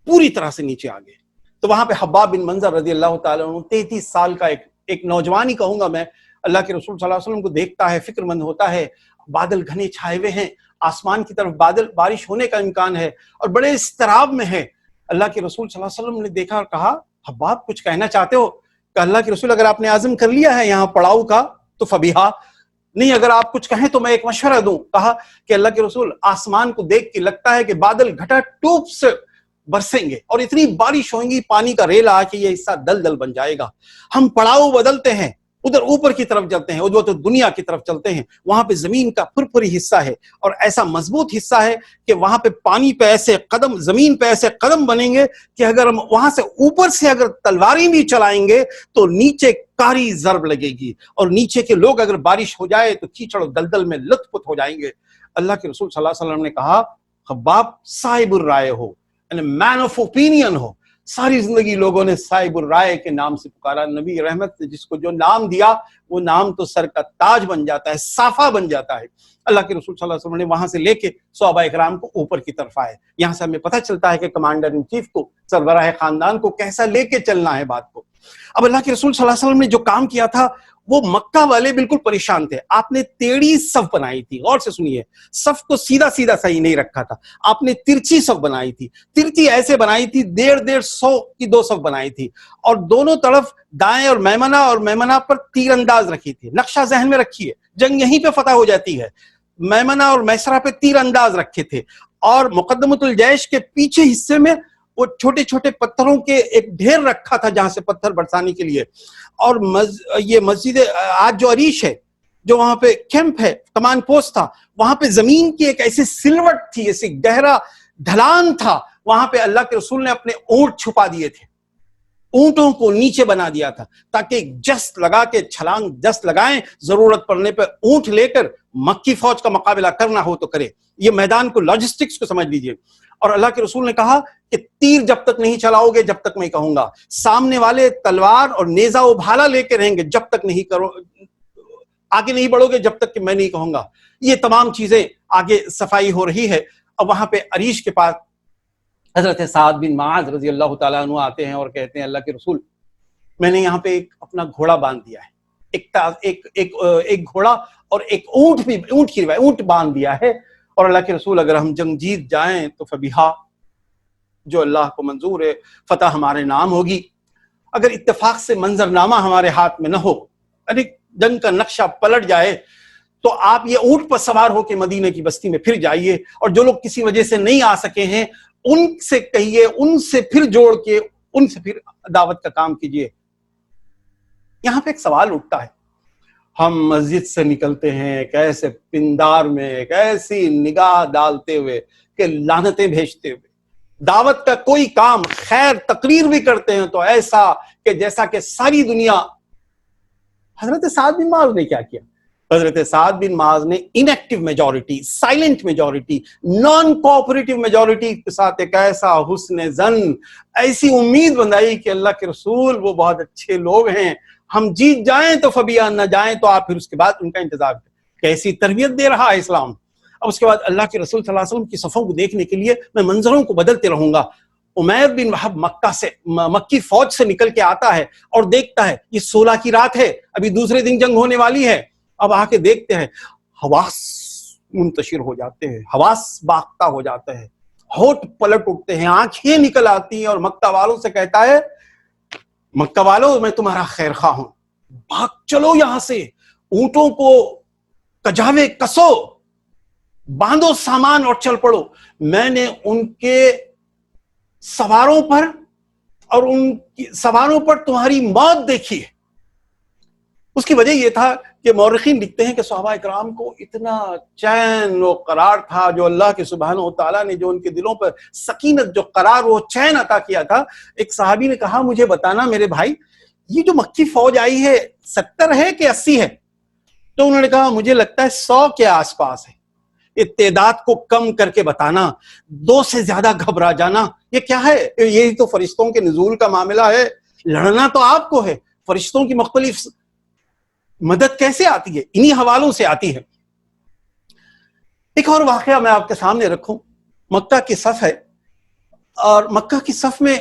B: پوری طرح سے نیچے آ گئے۔ تو وہاں پہ حباب بن منظر رضی اللہ تعالیٰ عنہ 33 سال کا ایک نوجوان ہی کہوں گا میں، اللہ کے رسول صلی اللہ علیہ وسلم کو دیکھتا ہے، فکر مند ہوتا ہے، بادل گھنے چھائے ہوئے ہیں، آسمان کی طرف بارش ہونے کا امکان ہے، اور بڑے اضطراب میں ہے۔ اللہ کے رسول صلی اللہ علیہ وسلم نے دیکھا اور کہا، حباب کچھ کہنا چاہتے ہو؟ کہ اللہ کے رسول اگر آپ نے عزم کر لیا ہے یہاں پڑاؤ کا تو فبیہا، نہیں اگر آپ کچھ کہیں تو میں ایک مشورہ دوں۔ کہا کہ اللہ کے رسول آسمان کو دیکھ کے لگتا ہے کہ بادل گھٹا ٹوپ سے برسیں گے اور اتنی بارش ہوگی، پانی کا ریل آ کے یہ حصہ دلدل بن جائے گا۔ ہم پڑاؤ بدلتے ہیں، ادھر اوپر کی طرف چلتے ہیں، ادھر تو دنیا کی طرف چلتے ہیں، وہاں پہ زمین کا پھرپھری حصہ ہے اور ایسا مضبوط حصہ ہے کہ وہاں پہ پانی پہ ایسے قدم، زمین پہ ایسے قدم بنیں گے کہ اگر ہم وہاں سے اوپر سے اگر تلواریں بھی چلائیں گے تو نیچے کاری ضرب لگے گی، اور نیچے کے لوگ اگر بارش ہو جائے تو کیچڑ و دلدل میں لت پت ہو جائیں گے۔ اللہ کے رسول صلی اللہ علیہ وسلم نے کہا، خباب صاحب الرائے ہو، مین آف اوپینین ہو۔ ساری زندگی لوگوں نے صاحب الرائے کے نام سے پکارا، نبی رحمت نے جس کو جو نام دیا وہ نام تو سر کا تاج بن جاتا ہے، صافہ بن جاتا ہے۔ اللہ کے رسول صلی اللہ علیہ وسلم نے وہاں سے لے کے صحابہ اکرام کو اوپر کی طرف آئے۔ یہاں سے ہمیں پتہ چلتا ہے کہ کمانڈر ان چیف کو، سربراہ خاندان کو کیسا لے کے چلنا ہے بات کو۔ اب اللہ کے رسول صلی اللہ علیہ وسلم نے جو کام کیا تھا وہ مکہ والے بالکل پریشان تھے۔ آپ نے ٹیڑھی صف بنائی تھی، غور سے سنیے، صف کو سیدھا سیدھا صحیح نہیں رکھا تھا، آپ نے ترچھی صف بنائی تھی، ترچھی ایسے بنائی تھی، 150 کی 2 صف بنائی تھی، اور دونوں طرف دائیں اور میمنہ پر تیر انداز رکھی تھی۔ نقشہ ذہن میں رکھیے، جنگ یہیں پہ فتح ہو جاتی ہے۔ میمنہ اور میسرہ پہ تیر انداز رکھے تھے، اور مقدمۃ الجیش کے پیچھے حصے میں وہ چھوٹے چھوٹے پتھروں کے ایک ڈھیر رکھا تھا جہاں سے پتھر برسانے کے لیے۔ اور یہ مسجد آج جو عریش ہے، جو وہاں پہ کیمپ ہے، کمان پوسٹ تھا، وہاں پہ زمین کی ایک ایسی سلوٹ تھی، ایسی گہرا ڈھلان تھا، وہاں پہ اللہ کے رسول نے اپنے اونٹ چھپا دیے تھے۔ اونٹوں کو نیچے بنا دیا تھا تاکہ جست لگا کے چھلانگ جست لگائیں، ضرورت پڑنے پہ اونٹ لے کر مکی فوج کا مقابلہ کرنا ہو تو کرے۔ یہ میدان کو، لاجسٹکس کو سمجھ لیجئے۔ اور اللہ کے رسول نے کہا کہ تیر جب تک نہیں چلاؤ گے جب تک میں کہوں گا، سامنے والے تلوار اور نیزہ و بھالا لے کے رہیں گے جب تک نہیں کرو، آگے نہیں بڑھو گے جب تک کہ میں نہیں کہوں گا۔ یہ تمام چیزیں آگے صفائی ہو رہی ہے۔ اب وہاں پہ عریش کے پاس حضرت سعد بن معاذ رضی اللہ تعالیٰ عنہ آتے ہیں اور کہتے ہیں اللہ کے رسول، میں نے یہاں پہ ایک اپنا گھوڑا باندھ دیا ہے، ایک گھوڑا اور ایک اونٹ بھی، اونٹ باندھ دیا ہے، اور اللہ کے رسول اگر ہم جنگ جیت جائیں تو فبیہا، جو اللہ کو منظور ہے، فتح ہمارے نام ہوگی۔ اگر اتفاق سے منظرنامہ ہمارے ہاتھ میں نہ ہو، یعنی جنگ کا نقشہ پلٹ جائے، تو آپ یہ اونٹ پر سوار ہو کے مدینے کی بستی میں پھر جائیے، اور جو لوگ کسی وجہ سے نہیں آ سکے ہیں ان سے کہیے، ان سے پھر جوڑ کے ان سے پھر دعوت کا کام کیجیے۔ یہاں پہ ایک سوال اٹھتا ہے، ہم مسجد سے نکلتے ہیں کیسے پندار میں کیسی نگاہ ڈالتے ہوئے کہ لعنتیں بھیجتے ہوئے، دعوت کا کوئی کام، خیر تقریر بھی کرتے ہیں تو ایسا کہ جیسا کہ ساری دنیا۔ حضرت سعد بن معاذ نے کیا کیا؟ حضرت سعد بن معاذ نے inactive majority, silent majority, non cooperative majority کے ساتھ ایک ایسا حسن ظن، ایسی امید بندائی کہ اللہ کے رسول وہ بہت اچھے لوگ ہیں، ہم جیت جائیں تو فبیہ، نہ جائیں تو آپ پھر اس کے بعد ان کا انتظار کریں۔ کیسی تربیت دے رہا ہے اسلام۔ اب اس کے بعد اللہ کے رسول صلی اللہ علیہ وسلم کی صفوں کو دیکھنے کے لیے میں منظروں کو بدلتے رہوں گا۔ عمیر بن وہب مکی فوج سے نکل کے آتا ہے اور دیکھتا ہے یہ 16 کی رات ہے، ابھی دوسرے دن جنگ ہونے والی ہے۔ اب آ کے دیکھتے ہیں، حواس منتشر ہو جاتے ہیں، حواس باختہ ہو جاتے ہیں، ہونٹ پلٹ اٹھتے ہیں، آنکھیں نکل آتی ہیں، اور مکہ والوں سے کہتا ہے، مکہ والوں میں تمہارا خیر خواہ ہوں، بھاگ چلو یہاں سے، اونٹوں کو کجاوے کسو، باندھو سامان اور چل پڑو۔ میں نے ان کے سواروں پر اور ان کی سواروں پر تمہاری موت دیکھی ہے۔ اس کی وجہ یہ تھا کہ مورخین لکھتے ہیں کہ صحابہ اکرام کو اتنا چین و قرار تھا، جو اللہ کے سبحانہ و تعالیٰ نے جو ان کے دلوں پر سکینت، جو قرار و چین عطا کیا تھا۔ ایک صحابی نے کہا، مجھے بتانا میرے بھائی، یہ جو مکی فوج آئی ہے 70 ہے کہ 80 ہے؟ تو انہوں نے کہا مجھے لگتا ہے 100 کے آس پاس ہے۔ یہ تعداد کو کم کر کے بتانا، 2 سے زیادہ گھبرا جانا، یہ کیا ہے؟ یہی تو فرشتوں کے نزول کا معاملہ ہے، لڑنا تو آپ کو ہے۔ فرشتوں کی مختلف مدد کیسے آتی ہے؟ انہی حوالوں سے آتی ہے۔ ایک اور واقعہ میں آپ کے سامنے رکھوں، مکہ کی صف ہے، اور مکہ کی صف میں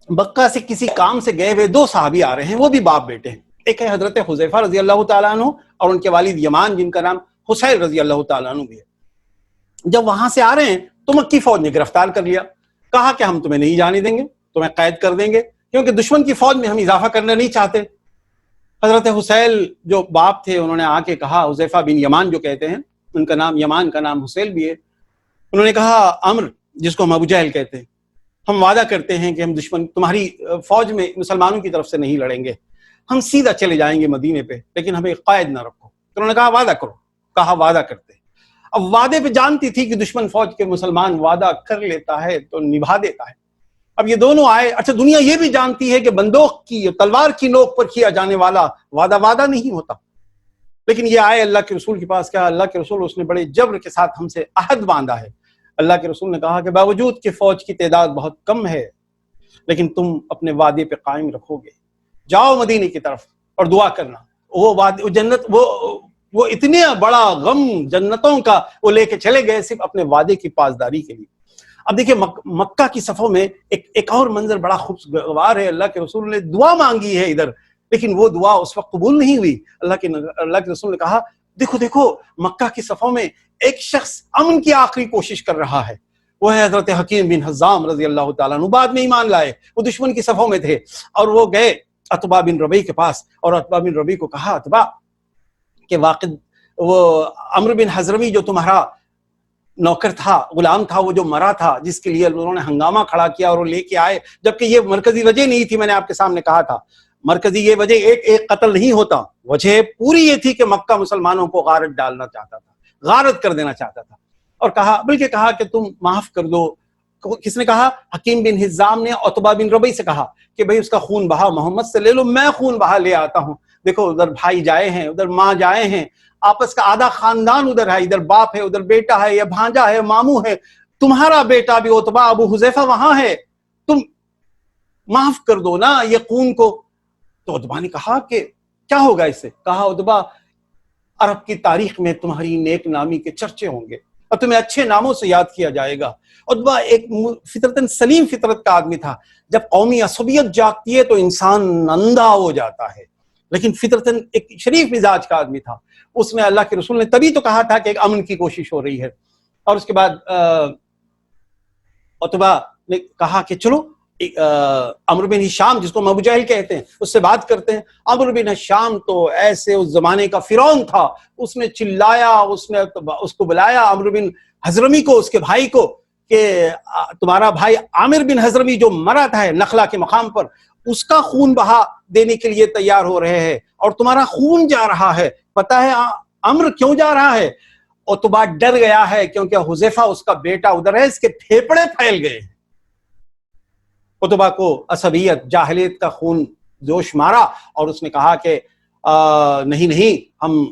B: مکہ سے کسی کام سے گئے ہوئے 2 صحابی آ رہے ہیں، وہ بھی باپ بیٹے ہیں۔ ایک ہے حضرت حذیفہ رضی اللہ تعالیٰ عنہ، اور ان کے والد یمان جن کا نام حسین رضی اللہ تعالیٰ عنہ بھی ہے۔ جب وہاں سے آ رہے ہیں تو مکی فوج نے گرفتار کر لیا، کہا کہ ہم تمہیں نہیں جانے دیں گے، تمہیں قید کر دیں گے، کیونکہ دشمن کی فوج میں ہم اضافہ کرنا نہیں چاہتے۔ حضرت حسین جو باپ تھے انہوں نے آ کے کہا، حذیفہ بن یمان جو کہتے ہیں، ان کا نام یمان کا نام حسین بھی ہے، انہوں نے کہا عمرو، جس کو ہم ابو جہل کہتے ہیں، ہم وعدہ کرتے ہیں کہ ہم دشمن تمہاری فوج میں مسلمانوں کی طرف سے نہیں لڑیں گے، ہم سیدھا چلے جائیں گے مدینے پہ، لیکن ہمیں قائد نہ رکھو۔ انہوں نے کہا وعدہ کرو، کہا وعدہ کرتے ہیں۔ اب وعدے پہ جانتی تھی کہ دشمن فوج کے مسلمان وعدہ کر لیتا ہے تو نبھا دیتا ہے۔ اب یہ دونوں آئے، اچھا دنیا یہ بھی جانتی ہے کہ بندوق کی، تلوار کی نوک پر کیا جانے والا وعدہ نہیں ہوتا، لیکن یہ آئے اللہ کے رسول کے پاس، کہا اللہ کے رسول اس نے بڑے جبر کے ساتھ ہم سے عہد باندھا ہے۔ اللہ کے رسول نے کہا کہ باوجود کہ فوج کی تعداد بہت کم ہے، لیکن تم اپنے وعدے پہ قائم رکھو گے، جاؤ مدینے کی طرف اور دعا کرنا۔ وہ وعدے، جنت، وہ اتنے بڑا غم جنتوں کا وہ لے کے چلے گئے صرف اپنے وعدے کی پاسداری کے لیے۔ اب دیکھیں مکہ کی صفوں میں ایک اور منظر بڑا خوشگوار ہے۔ اللہ کے رسول نے دعا مانگی ہے ادھر، لیکن وہ دعا اس وقت قبول نہیں ہوئی۔ اللہ کے رسول نے کہا دیکھو مکہ کی صفوں میں ایک شخص امن کی آخری کوشش کر رہا ہے، وہ ہے حضرت حکیم بن حزام رضی اللہ تعالیٰ عنہ۔ بعد میں ایمان لائے، وہ دشمن کی صفوں میں تھے، اور وہ گئے عتبہ بن ربیع کے پاس، اور عتبہ بن ربیع کو کہا عتبہ کہ واقع وہ عمرو بن حضرمی جو تمہارا نوکر تھا، غلام تھا، وہ جو مرا تھا، جس کے لیے انہوں نے ہنگامہ کھڑا کیا اور وہ لے کے آئے، جبکہ یہ مرکزی وجہ نہیں تھی۔ میں نے آپ کے سامنے کہا تھا مرکزی یہ وجہ ایک قتل نہیں ہوتا، وجہ پوری یہ تھی کہ مکہ مسلمانوں کو غارت ڈالنا چاہتا تھا، غارت کر دینا چاہتا تھا، اور کہا بلکہ کہا کہ تم معاف کر دو، کس نے کہا؟ حکیم بن حزام نے عتبہ بن ربیع سے کہا کہ بھئی اس کا خون بہا محمد سے لے لو، میں خون بہا لے آتا ہوں. دیکھو ادھر بھائی جائے ہیں، ادھر ماں جائے ہیں، آپس کا آدھا خاندان ادھر ہے، ادھر باپ ہے، ادھر بیٹا ہے، یا بھانجا ہے، ماموں ہے، تمہارا بیٹا بھی عتبہ ابو حذیفہ وہاں ہے، تم معاف کر دو نا یہ خون کو. تو عتبہ نے کہا کہ کیا ہوگا اس سے؟ کہا عتبہ عرب کی تاریخ میں تمہاری نیک نامی کے چرچے ہوں گے اور تمہیں اچھے ناموں سے یاد کیا جائے گا. عتبہ ایک فطرتاً سلیم فطرت کا آدمی تھا. جب قومی عصبیت جاگتی ہے تو انسان اندھا ہو جاتا ہے، لیکن فطرتاً ایک شریف مزاج کا آدمی تھا. اس میں اللہ کے رسول نے تبھی تو کہا تھا کہ ایک امن کی کوشش ہو رہی ہے. اور اس کے بعد عتبہ نے کہا کہ چلو عمرو بن ہشام جس کو ابو جہل کہتے ہیں اس سے بات کرتے ہیں. عمرو بن ہشام تو ایسے اس زمانے کا فرعون تھا، اس نے چلایا، اس نے اس کو بلایا عمرو بن حضرمی کو، اس کے بھائی کو، کہ تمہارا بھائی عامر بن حضرمی جو مرا تھا ہے نخلا کے مقام پر، اس کا خون بہا دینے کے لیے تیار ہو رہے ہیں اور تمہارا خون جا رہا ہے. پتہ ہے عمرو کیوں جا رہا ہے؟ عتبہ ڈر گیا ہے کیونکہ حذیفہ اس کا بیٹا ادھر ہے، اس کے پھیپڑے پھیل گئے. عتبہ کو عصبیت جاہلیت کا خون جوش مارا اور اس نے کہا کہ نہیں ہم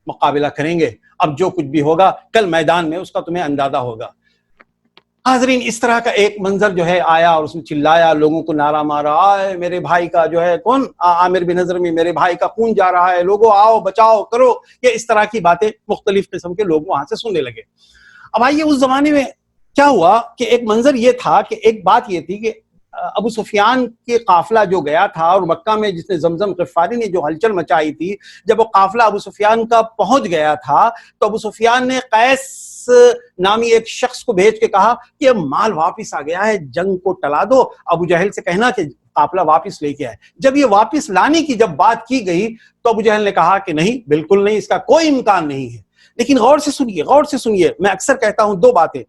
B: مقابلہ کریں گے، اب جو کچھ بھی ہوگا کل میدان میں اس کا تمہیں اندازہ ہوگا. حاضرین اس طرح کا ایک منظر جو ہے آیا اور اس نے چلایا، لوگوں کو نعرہ مارا، آئے میرے بھائی کا جو ہے کون عامر بن حضرمی، میرے بھائی کا خون جا رہا ہے، لوگوں آؤ بچاؤ کرو. یہ اس طرح کی باتیں مختلف قسم کے لوگ وہاں سے سننے لگے. اب آئیے اس زمانے میں کیا ہوا کہ ایک منظر یہ تھا کہ ایک بات یہ تھی کہ ابو سفیان کے قافلہ جو گیا تھا اور مکہ میں جس نے زمزم غفاری نے جو ہلچل مچائی تھی، جب وہ قافلہ ابو سفیان کا پہنچ گیا تھا تو ابو سفیان نے قیس نامی ایک شخص کو بھیج کے کہا کہ اب مال واپس آ گیا ہے، جنگ کو ٹلا دو، ابو جہل سے کہنا کہ قافلہ واپس لے کے آئے. جب یہ واپس لانے کی جب بات کی گئی تو ابو جہل نے کہا کہ نہیں، بالکل نہیں، اس کا کوئی امکان نہیں ہے. لیکن غور سے سنیے، میں اکثر کہتا ہوں دو باتیں.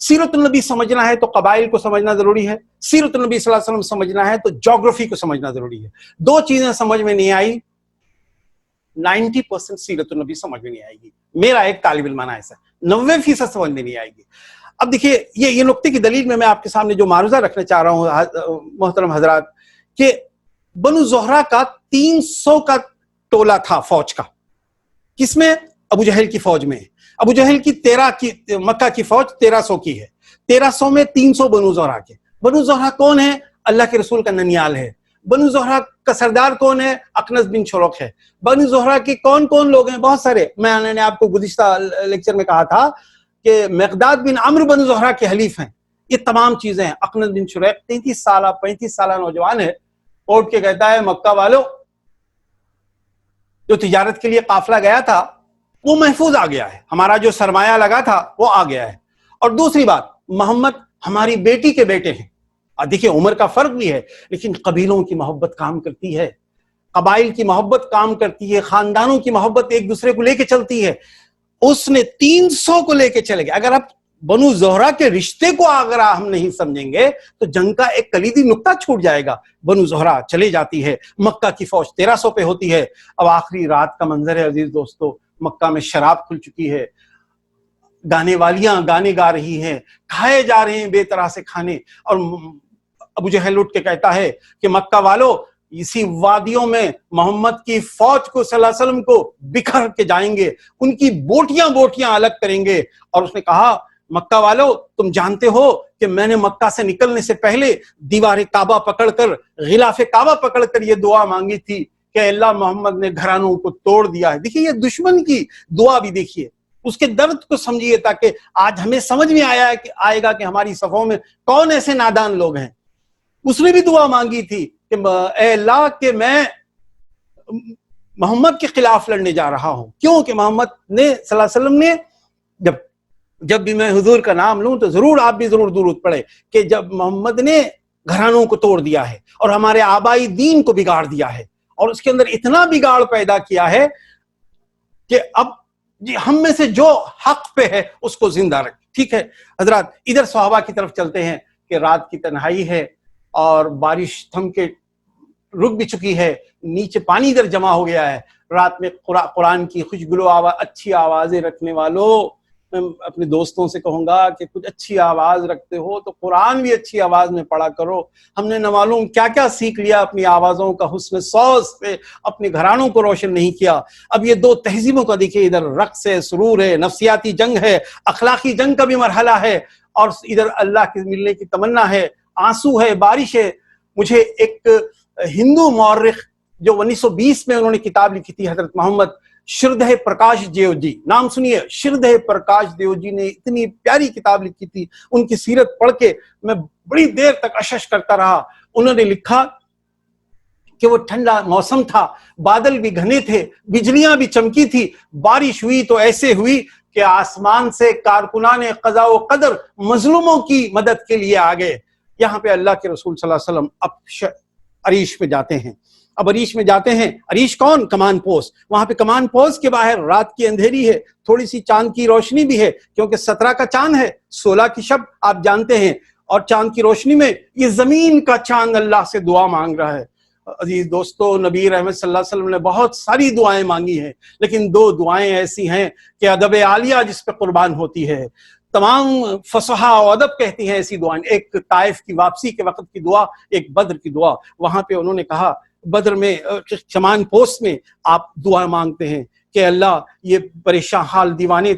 B: سیرت النبی سمجھنا ہے تو قبائل کو سمجھنا ضروری ہے، سیرت النبی صلی اللہ علیہ وسلم سمجھنا ہے تو جغرافی کو سمجھنا ضروری ہے. دو چیزیں سمجھ میں نہیں آئی 90% سیرت النبی سمجھ میں نہیں آئے گی. میرا ایک طالب علمانہ ایسا 90% سمجھ میں نہیں آئے گی. اب دیکھیے یہ نقطے کی دلیل میں آپ کے سامنے جو معروضہ رکھنا چاہ رہا ہوں محترم حضرات، کہ بنو زہرہ کا 300 کا ٹولہ تھا فوج کا. کس میں؟ ابو جہل کی فوج میں. ابو جہل کی مکہ کی فوج 1300 کی ہے. 1300 میں 300 بنو زہرہ کے. بنو زہرہ کون ہے؟ اللہ کے رسول کا ننیال ہے. بنو زہرہ کا سردار کون ہے؟ اخنس بن شروق ہے. بنو زہرہ کے کون کون لوگ ہیں؟ بہت سارے. میں نے آپ کو گزشتہ لیکچر میں کہا تھا کہ مقداد بن عمرو بنو زہرہ کے حلیف ہیں. یہ تمام چیزیں ہیں. اخنس بن شروق 35 سالہ نوجوان ہے، اٹھ کے کہتا ہے مکہ والو، جو تجارت کے لیے قافلہ گیا تھا وہ محفوظ آ گیا ہے، ہمارا جو سرمایہ لگا تھا وہ آ گیا ہے. اور دوسری بات، محمد ہماری بیٹی کے بیٹے ہیں. دیکھیں عمر کا فرق بھی ہے لیکن قبیلوں کی محبت کام کرتی ہے، قبائل کی محبت کام کرتی ہے، خاندانوں کی محبت ایک دوسرے کو لے کے چلتی ہے. اس نے 300 کو لے کے چلے گئے. اگر اب بنو زہرہ کے رشتے کو اگر ہم نہیں سمجھیں گے تو جنگ کا ایک کلیدی نقطہ چھوٹ جائے گا. بنو زہرہ چلے جاتی ہے، مکہ کی فوج 1300 پہ ہوتی ہے. اب آخری رات کا منظر ہے عزیز دوستو، مکہ میں شراب کھل چکی ہے، گانے والیاں گانے گا رہی ہیں، کھائے جا رہے ہیں بے طرح سے کھانے. اور ابو جہل اٹھ کے کہتا ہے کہ مکہ والو، اسی وادیوں میں محمد کی فوج کو صلی اللہ علیہ وسلم کو بکھر کے جائیں گے، ان کی بوٹیاں الگ کریں گے. اور اس نے کہا مکہ والو، تم جانتے ہو کہ میں نے مکہ سے نکلنے سے پہلے دیوار کعبہ پکڑ کر، غلاف کعبہ پکڑ کر یہ دعا مانگی تھی کہ اللہ محمد نے گھرانوں کو توڑ دیا ہے. دیکھیے یہ دشمن کی دعا بھی دیکھیے، اس کے درد کو سمجھیے تاکہ آج ہمیں سمجھ میں آئے گا کہ ہماری صفوں میں کون ایسے نادان لوگ ہیں. اس نے بھی دعا مانگی تھی کہ اے اللہ کہ میں محمد کے خلاف لڑنے جا رہا ہوں. کیوں کہ محمد نے صلی اللہ علیہ وسلم نے جب بھی میں حضور کا نام لوں تو ضرور آپ بھی ضرور درود پڑھے کہ جب محمد نے گھرانوں کو توڑ دیا ہے اور ہمارے آبائی دین کو بگاڑ دیا ہے اور اس کے اندر اتنا بگاڑ پیدا کیا ہے کہ اب ہم میں سے جو حق پہ ہے اس کو زندہ رکھ. ٹھیک ہے حضرات، ادھر صحابہ کی طرف چلتے ہیں کہ رات کی تنہائی ہے اور بارش تھم کے رک بھی چکی ہے، نیچے پانی ادھر جمع ہو گیا ہے. رات میں قرآن کی خوشگلو اچھی آوازیں رکھنے والوں میں اپنے دوستوں سے کہوں گا کہ کچھ اچھی آواز رکھتے ہو تو قرآن بھی اچھی آواز میں پڑھا کرو. ہم نے نہ معلوم کیا کیا سیکھ لیا اپنی آوازوں کا حسن سوز سے، اپنے گھرانوں کو روشن نہیں کیا. اب یہ دو تہذیبوں کا دیکھیے، ادھر رقص ہے، سرور ہے، نفسیاتی جنگ ہے، اخلاقی جنگ کا بھی مرحلہ ہے، اور ادھر اللہ کے ملنے کی تمنا ہے، آنسو ہے، بارش ہے. مجھے ایک ہندو مورخ جو 1920 میں انہوں نے کتاب لکھی تھی، حضرت محمد شردھے پرکاش دیو جی، نام سنیے، شردھے پرکاش دیو جی نے اتنی پیاری کتاب لکھی تھی. ان کی سیرت پڑھ کے میں بڑی دیر تک اشش کرتا رہا. انہوں نے لکھا کہ وہ ٹھنڈا موسم تھا، بادل بھی گھنے تھے، بجلیاں بھی چمکی تھی، بارش ہوئی تو ایسے ہوئی کہ آسمان سے کارکنان قضاء و قدر مظلوموں کی مدد کے لیے آ گئے. یہاں پہ اللہ کے رسول صلی اللہ علیہ وسلم اب عریش میں جاتے ہیں. اب عریش میں جاتے ہیں. عریش کون؟ کمان پوس. وہاں پہ کمان پوس کے باہر رات کی اندھیری ہے، تھوڑی سی چاند کی روشنی بھی ہے، کیونکہ 17 کا چاند ہے، 16 کی شب آپ جانتے ہیں، اور چاند کی روشنی میں یہ زمین کا چاند اللہ سے دعا مانگ رہا ہے. عزیز دوستو، نبی رحمت صلی اللہ علیہ وسلم نے بہت ساری دعائیں مانگی ہیں، لیکن دو دعائیں ایسی ہیں کہ ادب عالیہ جس پہ قربان ہوتی ہے. تمام فصحا و ادب کہتی ہیں ایسی دعائیں. ایک طائف کی واپسی کے وقت کی دعا، ایک بدر کی دعا. وہاں پہ انہوں نے کہا، بدر میں کمان پوسٹ میں آپ دعا مانگتے ہیں کہ اللہ یہ پریشان حال دیوانے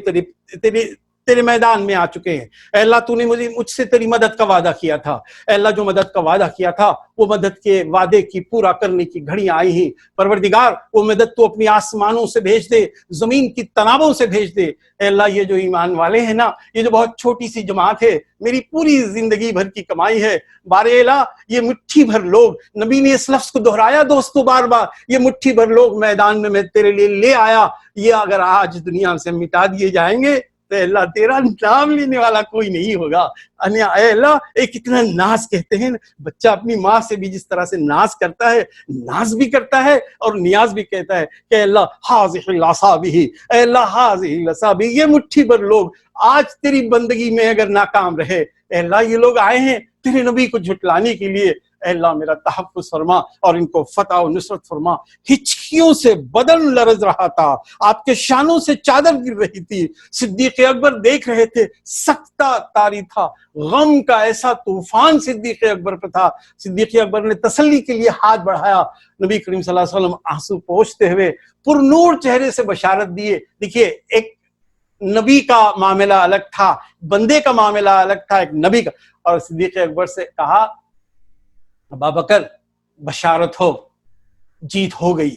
B: تیرے میدان میں آ چکے ہیں. اے اللہ تو نے مجھ سے تیری مدد کا وعدہ کیا تھا. اے اللہ جو مدد کا وعدہ کیا تھا وہ مدد کے وعدے کی پورا کرنے کی گھڑیاں آئی ہیں. پروردگار وہ مدد تو اپنی آسمانوں سے بھیج دے، زمین کی تنابوں سے بھیج دے. اے اللہ یہ جو ایمان والے ہیں نا، یہ جو بہت چھوٹی سی جماعت ہے، میری پوری زندگی بھر کی کمائی ہے، بار الہ یہ مٹھی بھر لوگ، نبی نے اس لفظ کو دہرایا دوستو بار بار، یہ مٹھی بھر لوگ میدان میں تیرے لیے لے آیا. یہ اگر آج دنیا سے مٹا دیے جائیں گے تو اللہ تیرا نام لینے والا کوئی نہیں ہوگا. اے اللہ ایک اتنا ناز کہتے ہیں، بچہ اپنی ماں سے بھی جس طرح سے ناز کرتا ہے، ناز بھی کرتا ہے اور نیاز بھی کہتا ہے کہ اے اللہ حاضح الاسابی، اے اللہ حاضح الاسابی، یہ مٹھی بھر لوگ آج تیری بندگی میں اگر ناکام رہے، اے اللہ یہ لوگ آئے ہیں تیرے نبی کو جھٹلانے کے لیے، اے اللہ میرا تحفظ فرما اور ان کو فتح و نصرت فرما. ہچکیوں سے بدن لرز رہا تھا، آپ کے شانوں سے چادر گر رہی تھی. صدیق اکبر دیکھ رہے تھے، سکتہ طاری تھا، غم کا ایسا طوفان صدیق اکبر پہ تھا. صدیق اکبر نے تسلی کے لیے ہاتھ بڑھایا. نبی کریم صلی اللہ علیہ وسلم آنسو پوچھتے ہوئے پر نور چہرے سے بشارت دیے. دیکھیے ایک نبی کا معاملہ الگ تھا، بندے کا معاملہ الگ تھا، ایک نبی کا. اور صدیق اکبر سے کہا، ابا بکر بشارت ہو، جیت ہو گئی،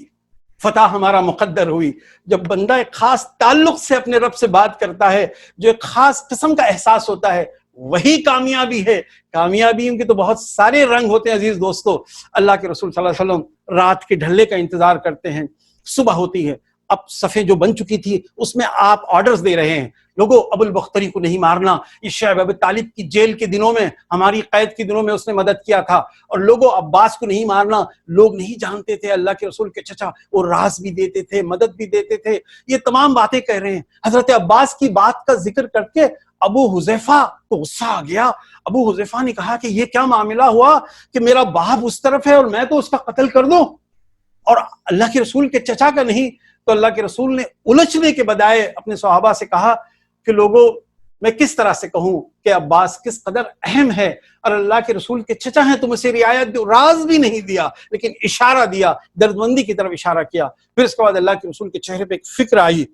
B: فتح ہمارا مقدر ہوئی. جب بندہ ایک خاص تعلق سے اپنے رب سے بات کرتا ہے، جو ایک خاص قسم کا احساس ہوتا ہے، وہی کامیابی ہے. کامیابی ان کے تو بہت سارے رنگ ہوتے ہیں. عزیز دوستو، اللہ کے رسول صلی اللہ علیہ وسلم رات کے ڈھلے کا انتظار کرتے ہیں. صبح ہوتی ہے، اب صفیں جو بن چکی تھی اس میں آپ آرڈرز دے رہے ہیں، لوگوں ابو البختری کو نہیں مارنا. یہ شعیب ابی طالب کی جیل کے دنوں میں، ہماری قید کے دنوں میں اس نے مدد کیا تھا. اور لوگوں عباس کو نہیں مارنا. لوگ نہیں جانتے تھے اللہ کے رسول کے چچا وہ راز بھی دیتے تھے، مدد بھی دیتے تھے. یہ تمام باتیں کہہ رہے ہیں. حضرت عباس کی بات کا ذکر کر کے ابو حذیفہ کو غصہ آ گیا. ابو حذیفہ نے کہا کہ یہ کیا معاملہ ہوا کہ میرا باپ اس طرف ہے اور میں تو اس کا قتل کر دوں اور اللہ کے رسول کے چچا کا نہیں. تو اللہ کے رسول نے الجھنے کے بجائے اپنے صحابہ سے کہا کہ لوگوں میں کس طرح سے کہوں کہ عباس کس قدر اہم ہے اور اللہ کے رسول کے چچا ہیں، تم اسے رعایت دو. راز بھی نہیں دیا لیکن اشارہ دیا، دردمندی کی طرف اشارہ کیا. پھر اس کے بعد اللہ کے رسول کے چہرے پہ ایک فکر آئی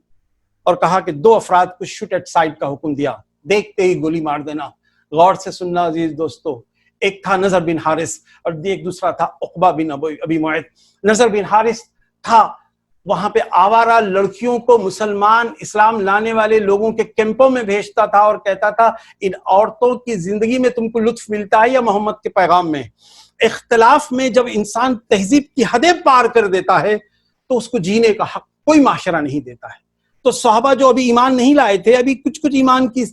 B: اور کہا کہ 2 افراد کو شوٹ ایٹ سائٹ کا حکم دیا، دیکھتے ہی گولی مار دینا. غور سے سننا عزیز دوستو، ایک تھا نضر بن حارث اور ایک دوسرا تھا عقبہ بن ابی معیط. نضر بن حارث تھا وہاں پہ آوارہ لڑکیوں کو مسلمان اسلام لانے والے لوگوں کے کیمپوں میں بھیجتا تھا اور کہتا تھا ان عورتوں کی زندگی میں تم کو لطف ملتا ہے یا محمد کے پیغام میں. اختلاف میں جب انسان تہذیب کی حدیں پار کر دیتا ہے تو اس کو جینے کا حق کوئی معاشرہ نہیں دیتا ہے. تو صحابہ جو ابھی ایمان نہیں لائے تھے، ابھی کچھ ایمان کی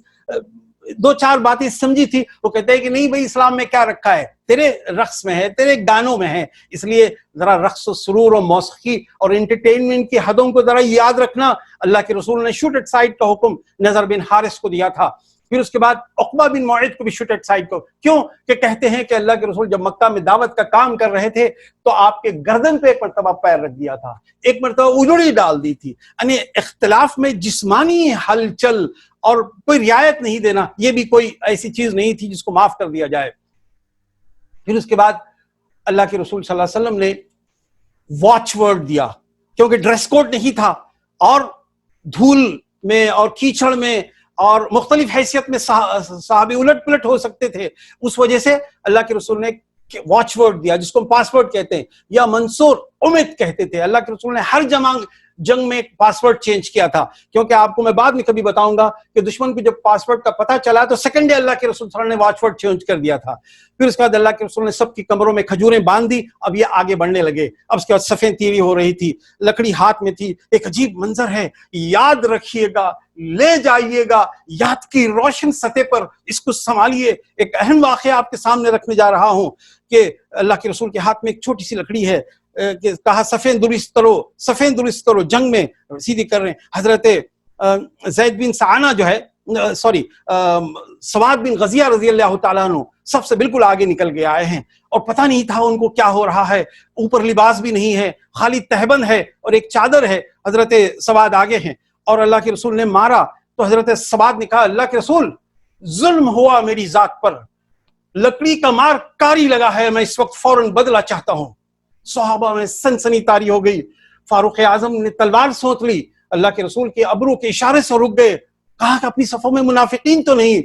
B: 2-4 باتیں سمجھی تھی، وہ کہتے ہیں کہ نہیں بھائی اسلام میں کیا رکھا ہے، تیرے رقص میں ہے، تیرے گانوں میں ہے. اس لیے ذرا رقص و سرور و موسیقی اور انٹرٹینمنٹ کی حدوں کو ذرا یاد رکھنا. اللہ کے رسول نے شوٹ ایٹ سائٹ کا حکم نضر بن حارث کو دیا تھا. پھر اس کے بعد عقبہ بن معیط کو بھی شوٹڈ سائڈ کو. کیوں؟ کہ کہتے ہیں کہ اللہ کے رسول جب مکہ میں دعوت کا کام کر رہے تھے تو آپ کے گردن پہ ایک مرتبہ پیر رکھ دیا تھا, ایک مرتبہ اجڑی ڈال دی تھی. یعنی اختلاف میں جسمانی ہلچل اور کوئی رعایت نہیں دینا, یہ بھی کوئی ایسی چیز نہیں تھی جس کو معاف کر دیا جائے. پھر اس کے بعد اللہ کے رسول صلی اللہ علیہ وسلم نے واچ ورڈ دیا, کیونکہ ڈریس کوڈ نہیں تھا اور دھول میں اور کیچڑ میں اور مختلف حیثیت میں صحابی الٹ پلٹ ہو سکتے تھے. اس وجہ سے اللہ کے رسول نے واچ ورڈ دیا, جس کو ہم پاسورڈ کہتے ہیں یا منصور امید کہتے تھے. اللہ کے رسول نے ہر جنگ میں ایک پاسورڈ چینج کیا تھا, کیونکہ آپ کو میں بعد میں کبھی بتاؤں گا کہ دشمن کو جب پاسورڈ کا پتہ چلا تو سیکنڈ ڈے اللہ کے رسول صلی اللہ علیہ وسلم نے واچ ورڈ چینج کر دیا تھا. پھر اس کے بعد اللہ کے رسول نے سب کی کمروں میں کھجوریں باندھ دی, اب یہ آگے بڑھنے لگے. اب اس کے بعد صفیں تیری ہو رہی تھی, لکڑی ہاتھ میں تھی. ایک عجیب منظر ہے, یاد رکھیے گا, لے جائیے گا یاد کی روشن سطح پر, اس کو سنبھالیے. ایک اہم واقعہ آپ کے سامنے رکھنے جا رہا ہوں کہ اللہ کے رسول کے ہاتھ میں ایک چھوٹی سی لکڑی ہے, کہ کہا صفیں درست کرو, جنگ میں سیدھی کر رہے ہیں. حضرت زید بن سعانہ جو ہے, سواد بن غزیہ رضی اللہ تعالیٰ عنہ سب سے بالکل آگے نکل کے آئے ہیں, اور پتہ نہیں تھا ان کو کیا ہو رہا ہے. اوپر لباس بھی نہیں ہے, خالی تہبند ہے اور ایک چادر ہے. حضرت سواد آگے ہیں اور اللہ کے رسول نے مارا تو حضرت سواد نے کہا اللہ کے رسول ظلم ہوا میری ذات پر, لکڑی کا مار کاری لگا ہے, میں اس وقت فوراً بدلہ چاہتا ہوں. صحابہ میں سنسنی تاری ہو گئی. فاروق اعظم نے تلوار سونت لی, اللہ کے رسول کے ابرو کے اشارے سے رک گئے. کہا کہ اپنی صفوں میں منافقین تو نہیں.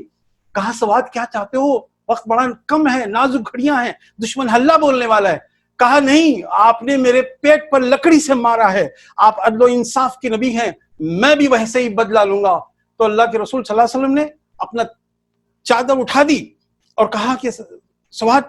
B: کہا سواد کیا چاہتے ہو, وقت بڑا کم ہے, نازک گھڑیاں ہیں, دشمن ہلہ بولنے والا ہے. کہا نہیں, آپ نے میرے پیٹ پر لکڑی سے مارا ہے, آپ عدل و انصاف کے نبی ہیں, میں بھی ویسے ہی بدلہ لوں گا. تو اللہ کے رسول صلی اللہ علیہ وسلم نے اپنا چادر اٹھا دی اور کہا کہ سواد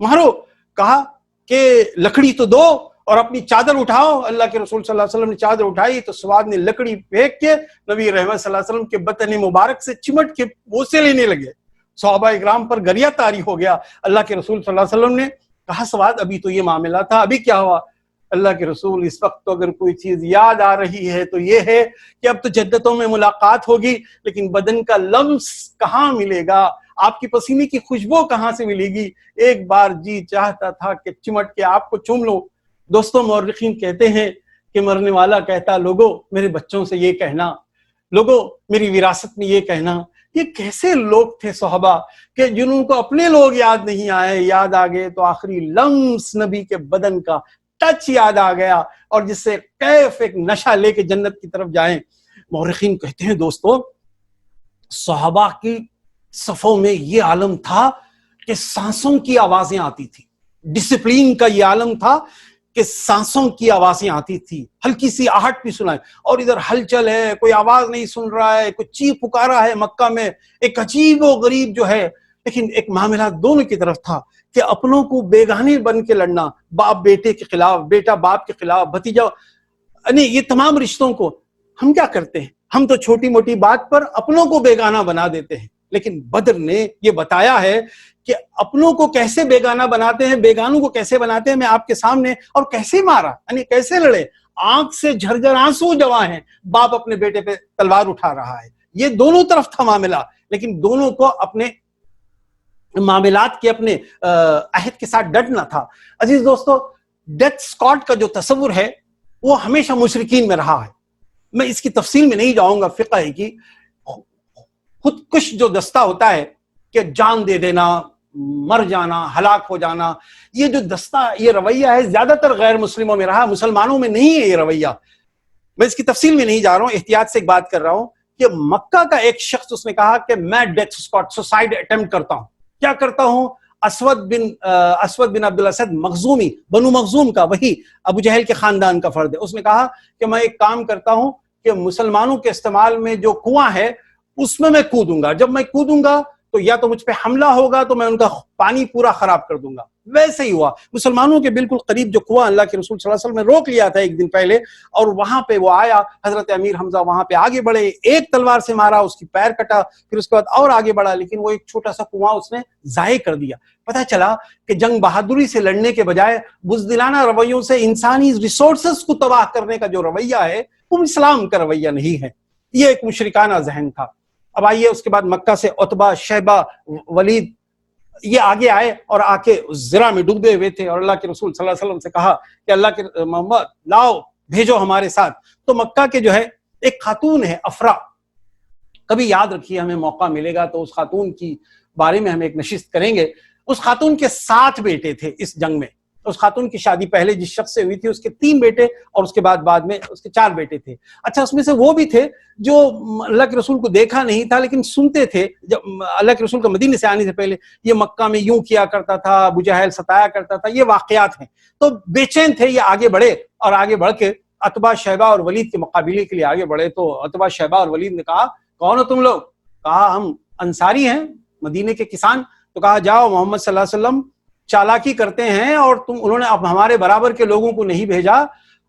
B: مارو. کہا کہ لکڑی تو دو اور اپنی چادر اٹھاؤ. اللہ کے رسول صلی اللہ علیہ وسلم نے چادر اٹھائی تو سواد نے لکڑی پھینک کے نبی رحمت صلی اللہ علیہ وسلم کے بطن مبارک سے چمٹ کے بوسے لینے لگے. صحابہ اکرام پر گریہ طاری ہو گیا. اللہ کے رسول صلی اللہ علیہ وسلم نے کہا سواد ابھی تو یہ معاملہ تھا, ابھی کیا ہوا؟ اللہ کے رسول اس وقت تو اگر کوئی چیز یاد آ رہی ہے تو یہ ہے کہ اب تو جدتوں میں ملاقات ہوگی, لیکن بدن کا لمس کہاں ملے گا, آپ کی پسینے کی خوشبو کہاں سے ملے گی؟ ایک بار جی چاہتا تھا کہ چمٹ کے آپ کو چوم لو. دوستوں, مورخین کہتے ہیں کہ مرنے والا کہتا لوگو میرے بچوں سے یہ کہنا, لوگو میری وراثت میں یہ کہنا. یہ کیسے لوگ تھے صحابہ کہ جنہوں کو اپنے لوگ یاد نہیں آئے, یاد آ گئے تو آخری لمس نبی کے بدن کا ٹچ یاد آ گیا, اور جس سے کیف ایک نشہ لے کے جنت کی طرف جائیں. مورخین کہتے ہیں دوستو, صحابہ کی صفوں میں یہ عالم تھا کہ سانسوں کی آوازیں آتی تھی, ڈسپلین کا یہ عالم تھا کہ سانسوں کی آوازیں آتی تھی, ہلکی سی آہٹ بھی سنائے, اور ادھر ہلچل ہے, کوئی آواز نہیں سن رہا ہے, کوئی چیخ پکارا ہے مکہ میں, ایک عجیب و غریب جو ہے. لیکن ایک معاملہ دونوں کی طرف تھا کہ اپنوں کو بیگانے بن کے لڑنا, باپ بیٹے کے خلاف, بیٹا باپ کے خلاف, بھتیجا, یعنی یہ تمام رشتوں کو ہم کیا کرتے ہیں, ہم تو چھوٹی موٹی بات پر اپنوں کو بیگانہ بنا دیتے ہیں. لیکن بدر نے یہ بتایا ہے کہ اپنوں کو کیسے بیگانہ بناتے ہیں, بیگانوں کو کیسے بناتے ہیں, میں آپ کے سامنے, اور کیسے مارا, یعنی کیسے لڑے. آنکھ سے جھرجھر آنسو جمع ہیں, باپ اپنے بیٹے پہ تلوار اٹھا رہا ہے. یہ دونوں طرف تھا معاملہ, لیکن دونوں کو اپنے معاملات کے اپنے عہد کے ساتھ ڈٹنا تھا. عزیز دوستو, ڈیتھ اسکواڈ کا جو تصور ہے وہ ہمیشہ مشرکین میں رہا ہے. میں اس کی تفصیل میں نہیں جاؤں گا فقہ ہے کی. خود کش جو دستہ ہوتا ہے کہ جان دے دینا, مر جانا, ہلاک ہو جانا, یہ جو دستہ, یہ رویہ ہے زیادہ تر غیر مسلموں میں رہا, مسلمانوں میں نہیں ہے یہ رویہ. میں اس کی تفصیل میں نہیں جا رہا ہوں, احتیاط سے ایک بات کر رہا ہوں کہ مکہ کا ایک شخص اس نے کہا کہ میں ڈیتھ اسکواڈ, سوسائڈ اٹیمپٹ کرتا ہوں. کیا کرتا ہوں؟ اسود بن عبد الاسد مخزومی, بنو مخزوم کا, وہی ابو جہل کے خاندان کا فرد ہے. اس نے کہا کہ میں ایک کام کرتا ہوں کہ مسلمانوں کے استعمال میں جو کنواں ہے اس میں کودوں گا, جب میں کودوں گا تو یا تو مجھ پہ حملہ ہوگا تو میں ان کا پانی پورا خراب کر دوں گا. ویسے ہی ہوا, مسلمانوں کے بالکل قریب جو کنواں اللہ کے رسول صلی اللہ علیہ وسلم نے روک لیا تھا ایک دن پہلے, اور وہاں پہ وہ آیا, حضرت امیر حمزہ وہاں پہ آگے بڑھے, ایک تلوار سے مارا, اس کی پیر کٹا, پھر اس کے بعد اور آگے بڑھا, لیکن وہ ایک چھوٹا سا کنواں اس نے ضائع کر دیا. پتہ چلا کہ جنگ بہادری سے لڑنے کے بجائے بزدلانہ رویوں سے انسانی ریسورسز کو تباہ کرنے کا جو رویہ ہے وہ اسلام کا رویہ نہیں ہے. یہ ایک مشرکانہ ذہن تھا. اب آئیے اس کے بعد مکہ سے عتبہ، شیبہ، ولید یہ آگے آئے اور آ کے زرا میں ڈوبے ہوئے تھے، اور اللہ کے رسول صلی اللہ علیہ وسلم سے کہا کہ اللہ کے محمد لاؤ بھیجو ہمارے ساتھ. تو مکہ کے جو ہے ایک خاتون ہے افرا، کبھی یاد رکھیے ہمیں موقع ملے گا تو اس خاتون کی بارے میں ہم ایک نشست کریں گے. اس خاتون کے 7 بیٹے تھے اس جنگ میں. اس خاتون کی شادی پہلے جس شخص سے ہوئی تھی اس کے 3 بیٹے اور اس کے بعد میں اس کے 4 بیٹے تھے. اچھا اس میں سے وہ بھی تھے جو اللہ کے رسول کو دیکھا نہیں تھا لیکن سنتے تھے. جب اللہ کے رسول کا مدینے سے آنے سے پہلے یہ مکہ میں یوں کیا کرتا تھا، ابو جہل ستایا کرتا تھا، یہ واقعات ہیں. تو بے چین تھے، یہ آگے بڑھے اور آگے بڑھ کے عتبہ، شیبہ اور ولید کے مقابلے کے لیے آگے بڑھے. تو عتبہ، شیبہ اور ولید نے کہا کون ہو تم لوگ؟ کہا ہم انصاری ہیں، مدینے کے کسان. تو کہا جاؤ محمد صلی اللہ علیہ وسلم چالاکی کرتے ہیں اور انہوں نے اب ہمارے برابر کے لوگوں کو نہیں بھیجا،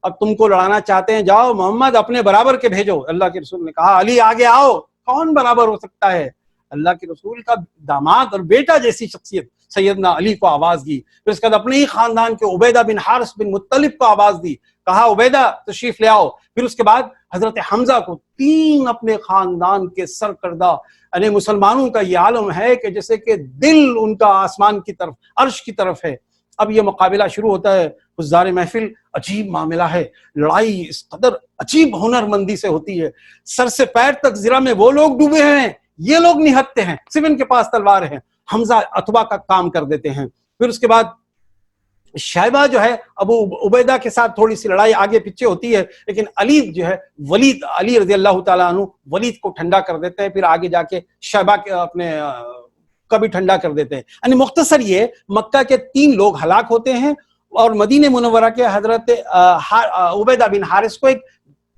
B: اب تم کو لڑانا چاہتے ہیں، جاؤ محمد اپنے برابر کے بھیجو. اللہ کے رسول نے کہا علی آگے آؤ، کون برابر ہو سکتا ہے؟ اللہ کے رسول کا داماد اور بیٹا جیسی شخصیت سیدنا علی کو آواز دی. پھر اس کے بعد اپنے ہی خاندان کے عبیدہ بن حارث بن مطلب کو آواز دی، کہا عبیدہ تشریف لے آؤ. پھر اس کے بعد حضرت حمزہ کو، 3 اپنے خاندان کے سرکردہ، یعنی مسلمانوں کا یہ عالم ہے کہ جیسے کہ دل ان کا آسمان کی طرف، عرش کی طرف ہے. اب یہ مقابلہ شروع ہوتا ہے. حضار محفل عجیب معاملہ ہے، لڑائی اس قدر عجیب ہنر مندی سے ہوتی ہے. سر سے پیر تک زرا میں وہ لوگ ڈوبے ہیں، یہ لوگ نہتے ہیں، صرف ان کے پاس تلوار ہیں. حمزہ عتبہ کا کام کر دیتے ہیں. پھر اس کے بعد شیبہ جو ہے ابو عبیدہ کے ساتھ تھوڑی سی لڑائی آگے پیچھے ہوتی ہے، لیکن علی جو ہے ولید، علی رضی اللہ تعالیٰ عنہ ولید کو ٹھنڈا کر دیتے ہیں. پھر آگے جا کے شیبہ کے اپنے کبھی ٹھنڈا کر دیتے ہیں. یعنی مختصر یہ مکہ کے 3 لوگ ہلاک ہوتے ہیں اور مدینہ منورہ کے حضرت عبیدہ بن حارث کو ایک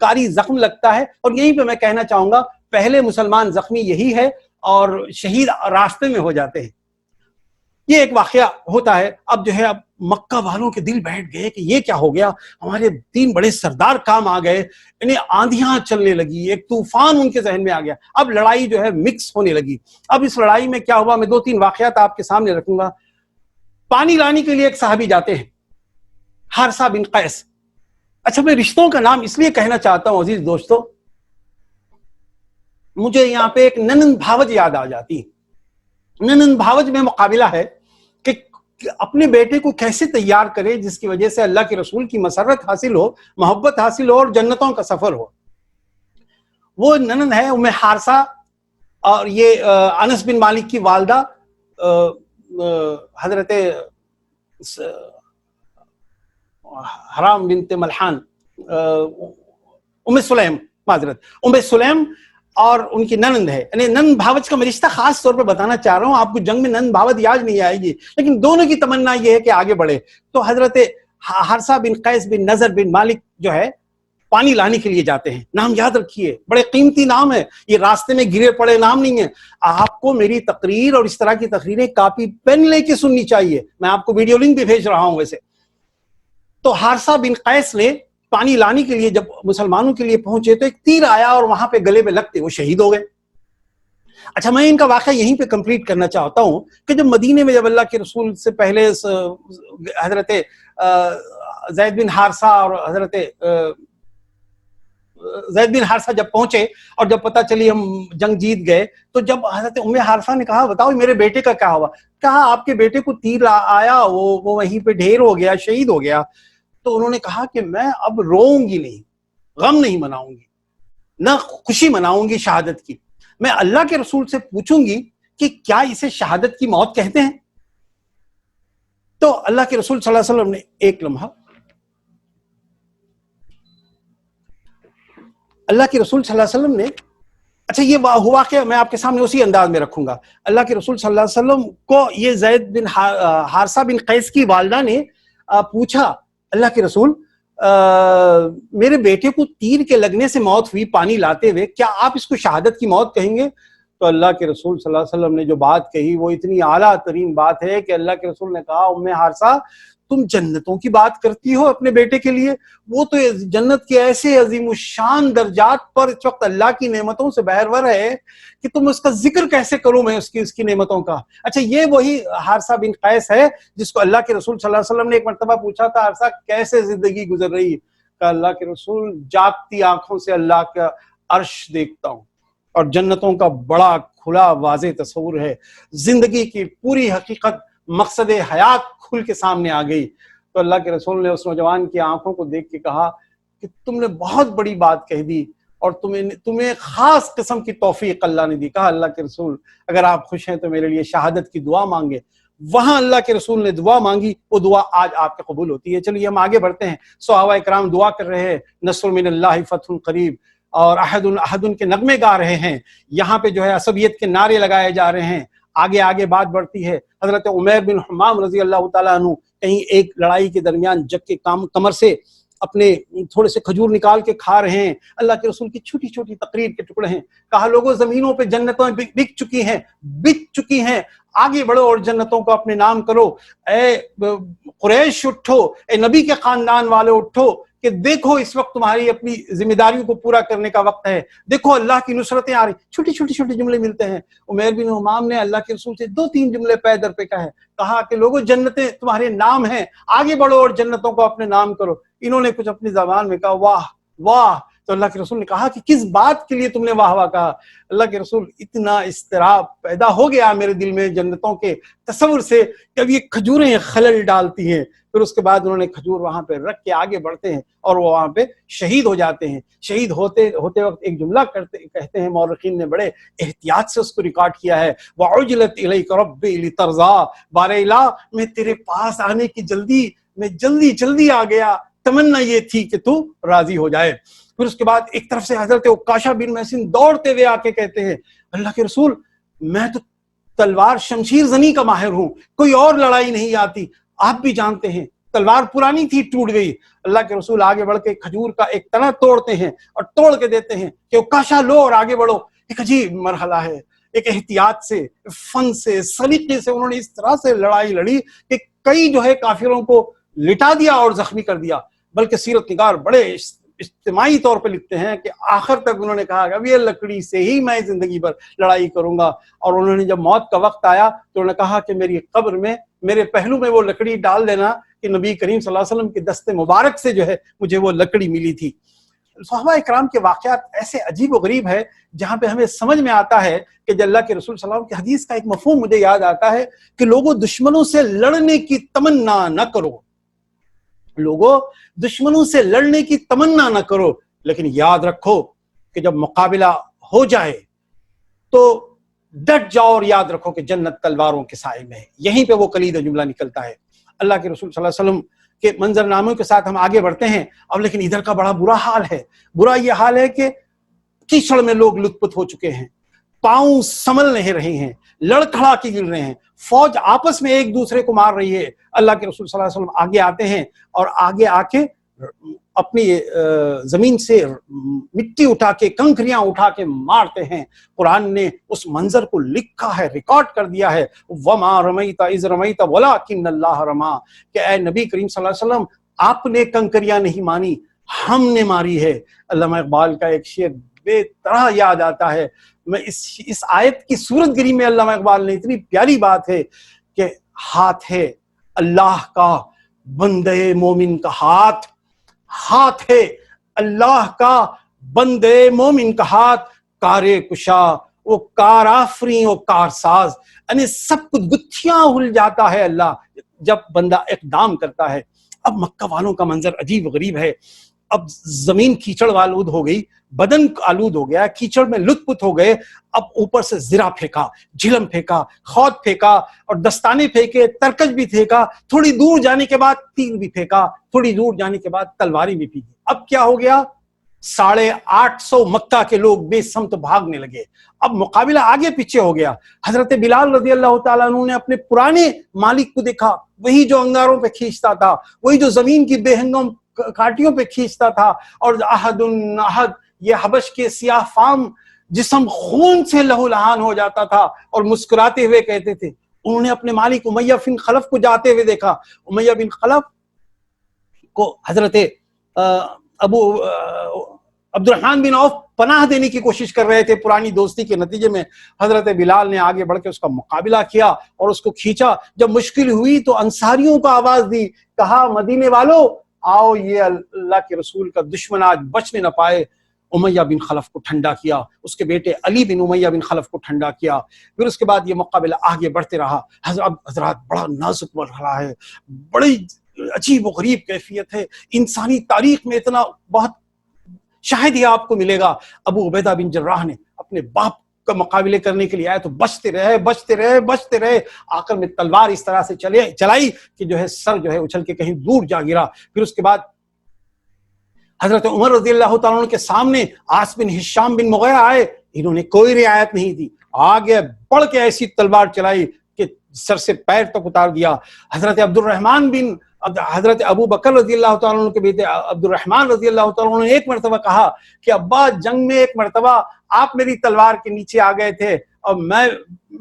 B: کاری زخم لگتا ہے. اور یہیں پہ میں کہنا چاہوں گا پہلے مسلمان زخمی یہی ہے اور شہید راستے میں ہو جاتے ہیں. یہ ایک واقعہ ہوتا ہے. اب جو ہے اب مکہ والوں کے دل بیٹھ گئے کہ یہ کیا ہو گیا، ہمارے 3 بڑے سردار کام آ گئے. انہیں آندھیاں چلنے لگی، ایک طوفان ان کے ذہن میں آ گیا. اب لڑائی جو ہے مکس ہونے لگی. اب اس لڑائی میں کیا ہوا، میں 2-3 واقعات آپ کے سامنے رکھوں گا. پانی لانے کے لیے ایک صحابی جاتے ہیں، حارثہ بن قیس. اچھا میں رشتوں کا نام اس لیے کہنا چاہتا ہوں عزیز دوستو، مجھے یہاں پہ ایک ننند بھاوج یاد آ جاتی. ننند بھاوج میں مقابلہ ہے کہ اپنے بیٹے کو کیسے تیار کرے جس کی وجہ سے اللہ کے رسول کی مسرت حاصل ہو، محبت حاصل ہو اور جنتوں کا سفر ہو. وہ ننند ہے ام حارثہ، اور یہ انس بن مالک کی والدہ حضرت حرام بنت ملحان، ام سلیم، معذرت ام سلیم، اور ان کی ننند ہے. یعنی ننند بھاوج کا میں رشتہ خاص طور پہ بتانا چاہ رہا ہوں. آپ کو جنگ میں ننند بھاوج یاد نہیں آئے گی، لیکن دونوں کی تمنا یہ ہے کہ آگے بڑھے. تو حضرت حارثہ بن قیس بن نضر بن مالک جو ہے پانی لانے کے لیے جاتے ہیں. نام یاد رکھیے، بڑے قیمتی نام ہے، یہ راستے میں گرے پڑے نام نہیں ہے. آپ کو میری تقریر اور اس طرح کی تقریریں کاپی پین لے کے سننی چاہیے. میں آپ کو ویڈیو لنک بھی بھیج رہا ہوں ویسے. تو حارثہ بن قیس نے پانی لانے کے لیے جب مسلمانوں کے لیے پہنچے تو ایک تیر آیا اور وہاں پہ گلے میں لگتے وہ شہید ہو گئے. اچھا میں ان کا واقعہ یہیں پہ کمپلیٹ کرنا چاہتا ہوں کہ جب مدینے میں جب اللہ کے رسول سے پہلے حضرت زید بن حارثہ اور حضرت زید بن حارثہ جب پہنچے اور جب پتہ چلی ہم جنگ جیت گئے، تو جب حضرت ام حارثہ نے کہا بتاؤ میرے بیٹے کا کیا ہوا، کہا آپ کے بیٹے کو تیر آیا، وہ وہیں پہ ڈھیر ہو گیا، شہید ہو گیا. تو انہوں نے کہا کہ میں اب روؤں گی نہیں، غم نہیں مناؤں گی، نہ خوشی مناؤں گی شہادت کی. میں اللہ کے رسول سے پوچھوں گی کہ کیا اسے شہادت کی موت کہتے ہیں. تو اللہ کے رسول صلی اللہ علیہ وسلم نے ایک لمحہ، اللہ کے رسول صلی اللہ علیہ وسلم نے، اچھا یہ ہوا کہ میں آپ کے سامنے اسی انداز میں رکھوں گا. اللہ کے رسول صلی اللہ علیہ وسلم کو یہ زید بن حارثہ بن قیس کی والدہ نے پوچھا اللہ کے رسول میرے بیٹے کو تیر کے لگنے سے موت ہوئی پانی لاتے ہوئے، کیا آپ اس کو شہادت کی موت کہیں گے؟ تو اللہ کے رسول صلی اللہ علیہ وسلم نے جو بات کہی وہ اتنی اعلیٰ ترین بات ہے کہ اللہ کے رسول نے کہا ام حارثہ تم جنتوں کی بات کرتی ہو اپنے بیٹے کے لیے، وہ تو جنت کے ایسے عظیم الشان درجات پر اس وقت اللہ کی نعمتوں سے بہرور ہے کہ تم اس کا ذکر کیسے کروں میں اس کی نعمتوں کا. اچھا یہ وہی حارثہ بن قیس ہے جس کو اللہ کے رسول صلی اللہ علیہ وسلم نے ایک مرتبہ پوچھا تھا حارثہ کیسے زندگی گزر رہی ہے؟ کہ اللہ کے رسول جاگتی آنکھوں سے اللہ کا عرش دیکھتا ہوں. اور جنتوں کا بڑا کھلا واضح تصور ہے، زندگی کی پوری حقیقت مقصد حیات کھل کے سامنے آ گئی۔ تو اللہ کے رسول نے اس نوجوان کی آنکھوں کو دیکھ کے کہا کہ تم نے بہت بڑی بات کہہ دی اور تمہیں خاص قسم کی توفیق اللہ نے دی۔ کہا اللہ کے رسول اگر آپ خوش ہیں تو میرے لیے شہادت کی دعا مانگے۔ وہاں اللہ کے رسول نے دعا مانگی، وہ دعا آج آپ کے قبول ہوتی ہے۔ چلیے ہم آگے بڑھتے ہیں۔ صحابہ کرام دعا کر رہے ہیں، نصر من اللہ فتح قریب، اور احد احد کے نغمے گا رہے ہیں، یہاں پہ جو ہے عصبیت کے نعرے لگائے جا رہے ہیں۔ آگے آگے بات بڑھتی ہے۔ حضرت عمیر بن حمام رضی اللہ تعالیٰ عنہ کہیں ایک لڑائی کے درمیان جگ کے کمر سے اپنے تھوڑے سے کھجور نکال کے کھا رہے ہیں۔ اللہ کے رسول کی چھوٹی چھوٹی تقریر کے ٹکڑے ہیں۔ کہا لوگوں زمینوں پہ جنتوں بک چکی ہیں، آگے بڑھو اور جنتوں کو اپنے نام کرو۔ اے قریش اٹھو، اے نبی کے خاندان والے اٹھو کہ دیکھو اس وقت تمہاری اپنی ذمہ داریوں کو پورا کرنے کا وقت ہے، دیکھو اللہ کی نصرتیں آ رہی۔ چھوٹے جملے ملتے ہیں۔ عمیر بن حمام نے اللہ کے رسول سے 2-3 جملے پے در پہ کہا کہ لوگوں جنتیں تمہارے نام ہیں، آگے بڑھو اور جنتوں کو اپنے نام کرو۔ انہوں نے کچھ اپنی زبان میں کہا واہ واہ، تو اللہ کے رسول نے کہا کہ کس بات کے لیے تم نے واہ واہ کہا؟ اللہ کے رسول اتنا اضطراب پیدا ہو گیا میرے دل میں جنتوں کے تصور سے کہ اب یہ کھجوریں خلل ڈالتی ہیں۔ پھر اس کے بعد انہوں نے کھجور وہاں پہ رکھ کے آگے بڑھتے ہیں اور وہ وہاں پہ شہید ہو جاتے ہیں۔ شہید ہوتے وقت ایک جملہ کہتے ہیں مورخین نے، بڑے احتیاط سے اس کو ریکارڈ کیا ہے، وَعُجْلَتْ إِلَيْكَ رَبِّي لِتَرْضَىٰ، بار الہ میں تیرے پاس آنے کی جلدی آ گیا، تمنا یہ تھی کہ تو راضی ہو جائے۔ پھر اس کے بعد ایک طرف سے حضرت عکاشہ بن محصن دوڑتے ہوئے آ کے کہتے ہیں اللہ کے رسول میں تو تلوار شمشیر زنی کا ماہر ہوں، کوئی اور لڑائی نہیں آتی، آپ بھی جانتے ہیں تلوار پرانی تھی ٹوٹ گئی۔ اللہ کے رسول آگے بڑھ کے کھجور کا ایک تنا توڑتے ہیں اور توڑ کے دیتے ہیں کہ عکاشہ لو اور آگے بڑھو۔ ایک عجیب مرحلہ ہے، ایک احتیاط سے، فن سے، سلیقے سے انہوں نے اس طرح سے لڑائی لڑی کہ کئی جو ہے کافروں کو لٹا دیا اور زخمی کر دیا۔ بلکہ سیرت نگار بڑے اجتماعی طور پہ لکھتے ہیں کہ آخر تک انہوں نے کہا کہ اب یہ لکڑی سے ہی میں زندگی بھر لڑائی کروں گا۔ اور انہوں نے جب موت کا وقت آیا تو انہوں نے کہا کہ میری قبر میں میرے پہلو میں وہ لکڑی ڈال دینا کہ نبی کریم صلی اللہ علیہ وسلم کے دست مبارک سے جو ہے مجھے وہ لکڑی ملی تھی۔ صحابہ اکرام کے واقعات ایسے عجیب و غریب ہے جہاں پہ ہمیں سمجھ میں آتا ہے کہ جب اللہ کے رسول صلی اللہ علیہ وسلم کی حدیث کا ایک مفہوم مجھے یاد آتا ہے کہ لوگوں دشمنوں سے لڑنے کی تمنا نہ کرو، لوگوں دشمنوں سے لڑنے کی تمنا نہ کرو، لیکن یاد رکھو کہ جب مقابلہ ہو جائے تو ڈٹ جاؤ اور یاد رکھو کہ جنت تلواروں کے سائے میں ہے۔ یہیں پہ وہ کلید جملہ نکلتا ہے۔ اللہ کے رسول صلی اللہ علیہ وسلم کے منظر ناموں کے ساتھ ہم آگے بڑھتے ہیں۔ اب لیکن ادھر کا بڑا برا حال ہے۔ برا یہ حال ہے کہ کیچڑ میں لوگ لت پت ہو چکے ہیں، پاؤں سنبھل نہیں رہے ہیں، لڑکھڑا کے گر رہے ہیں، فوج آپس میں ایک دوسرے کو مار رہی ہے۔ اللہ کے رسول صلی اللہ علیہ وسلم آگے آتے ہیں اور آگے آ کے اپنی زمین سے مٹی اٹھا کے، کنکریاں اٹھا کے مارتے ہیں۔ قرآن نے اس منظر کو لکھا ہے، ریکارڈ کر دیا ہے، وَمَا رَمَيْتَ إِذْ رَمَيْتَ وَلَٰكِنَّ اللَّهَ رَمَىٰ، کہ اے نبی کریم صلی اللہ علیہ وسلم آپ نے کنکریاں نہیں مانی، ہم نے ماری ہے۔ علامہ اقبال کا ایک شعر بے طرح یاد آتا ہے۔ میں اس آیت کی صورت گری میں علامہ اقبال نے اتنی پیاری بات ہے کہ ہاتھ ہے اللہ کا بندے مومن کا ہاتھ ہے اللہ کا بندے مومن کا ہاتھ، کارے کشا وہ کار آفریں وہ کار ساز، یعنی سب کچھ گتھیاں ہل جاتا ہے اللہ جب بندہ اقدام کرتا ہے۔ اب مکہ والوں کا منظر عجیب غریب ہے۔ اب زمین کیچڑ آلود ہو گئی، بدن آلود ہو گیا، کیچڑ میں لت پت ہو گئے۔ اب اوپر سے زرہ پھینکا، جھلم پھینکا، خود پھینکا اور دستانے پھینکے، ترکش بھی پھینکا، تھوڑی دور جانے کے بعد تیر بھی پھینکا، تھوڑی دور جانے کے بعد تلواری بھی پھینکی۔ اب کیا ہو گیا؟ 850 مکہ کے لوگ بے سمت بھاگنے لگے۔ اب مقابلہ آگے پیچھے ہو گیا۔ حضرت بلال رضی اللہ تعالیٰ عنہ نے اپنے پرانے مالک کو دیکھا، وہی جو انگاروں پہ کھینچتا تھا، وہی جو زمین کی بے ہنگم کاٹیوں پہ کھینچتا تھا، اور احد احد یہ حبش کے سیاہ فام جسم خون سے لہو لہان ہو جاتا تھا اور مسکراتے ہوئے کہتے تھے۔ انہوں نے اپنے مالک امیہ بن خلف کو جاتے ہوئے دیکھا۔ امیہ بن خلف کو حضرت ابو عبد الرحمن بن عوف پناہ دینے کی کوشش کر رہے تھے پرانی دوستی کے نتیجے میں۔ حضرت بلال نے آگے بڑھ کے اس کا مقابلہ کیا اور اس کو کھینچا۔ جب مشکل ہوئی تو انصاریوں کو آواز دی، کہا مدینے والو آؤ، یہ اللہ کے رسول کا دشمن آج بچنے نہ پائے۔ امیہ بن خلف کو ٹھنڈا کیا، اس کے بیٹے علی بن امیہ بن خلف کو ٹھنڈا کیا. پھر اس کے بعد یہ مقابلہ آگے بڑھتے رہا. حضرات بڑا نازک مرحلہ ہے، بڑی عجیب و غریب کیفیت ہے انسانی تاریخ میں. اتنا بہت شاید ہی آپ کو ملے گا. ابو عبیدہ بن جراح نے اپنے باپ کا مقابلے کرنے کے لیے آئے تو بچتے رہے. آخر میں تلوار اس طرح سے چلائی کہ جو ہے سر جو ہے اچھل کے کہیں دور جا گرا. پھر اس کے بعد حضرت عمر رضی اللہ تعالیٰ عنہ کے سامنے عاص بن ہشام بن مغیرہ آئے، انہوں نے کوئی رعایت نہیں دی، آگے بڑھ کے ایسی تلوار چلائی کہ سر سے پیر تک اتار دیا. حضرت ابو بکر رضی اللہ تعالیٰ عنہ کے بیٹے عبد الرحمن رضی اللہ تعالیٰ عنہ نے ایک مرتبہ کہا کہ ابا جنگ میں ایک مرتبہ آپ میری تلوار کے نیچے آ گئے تھے اور میں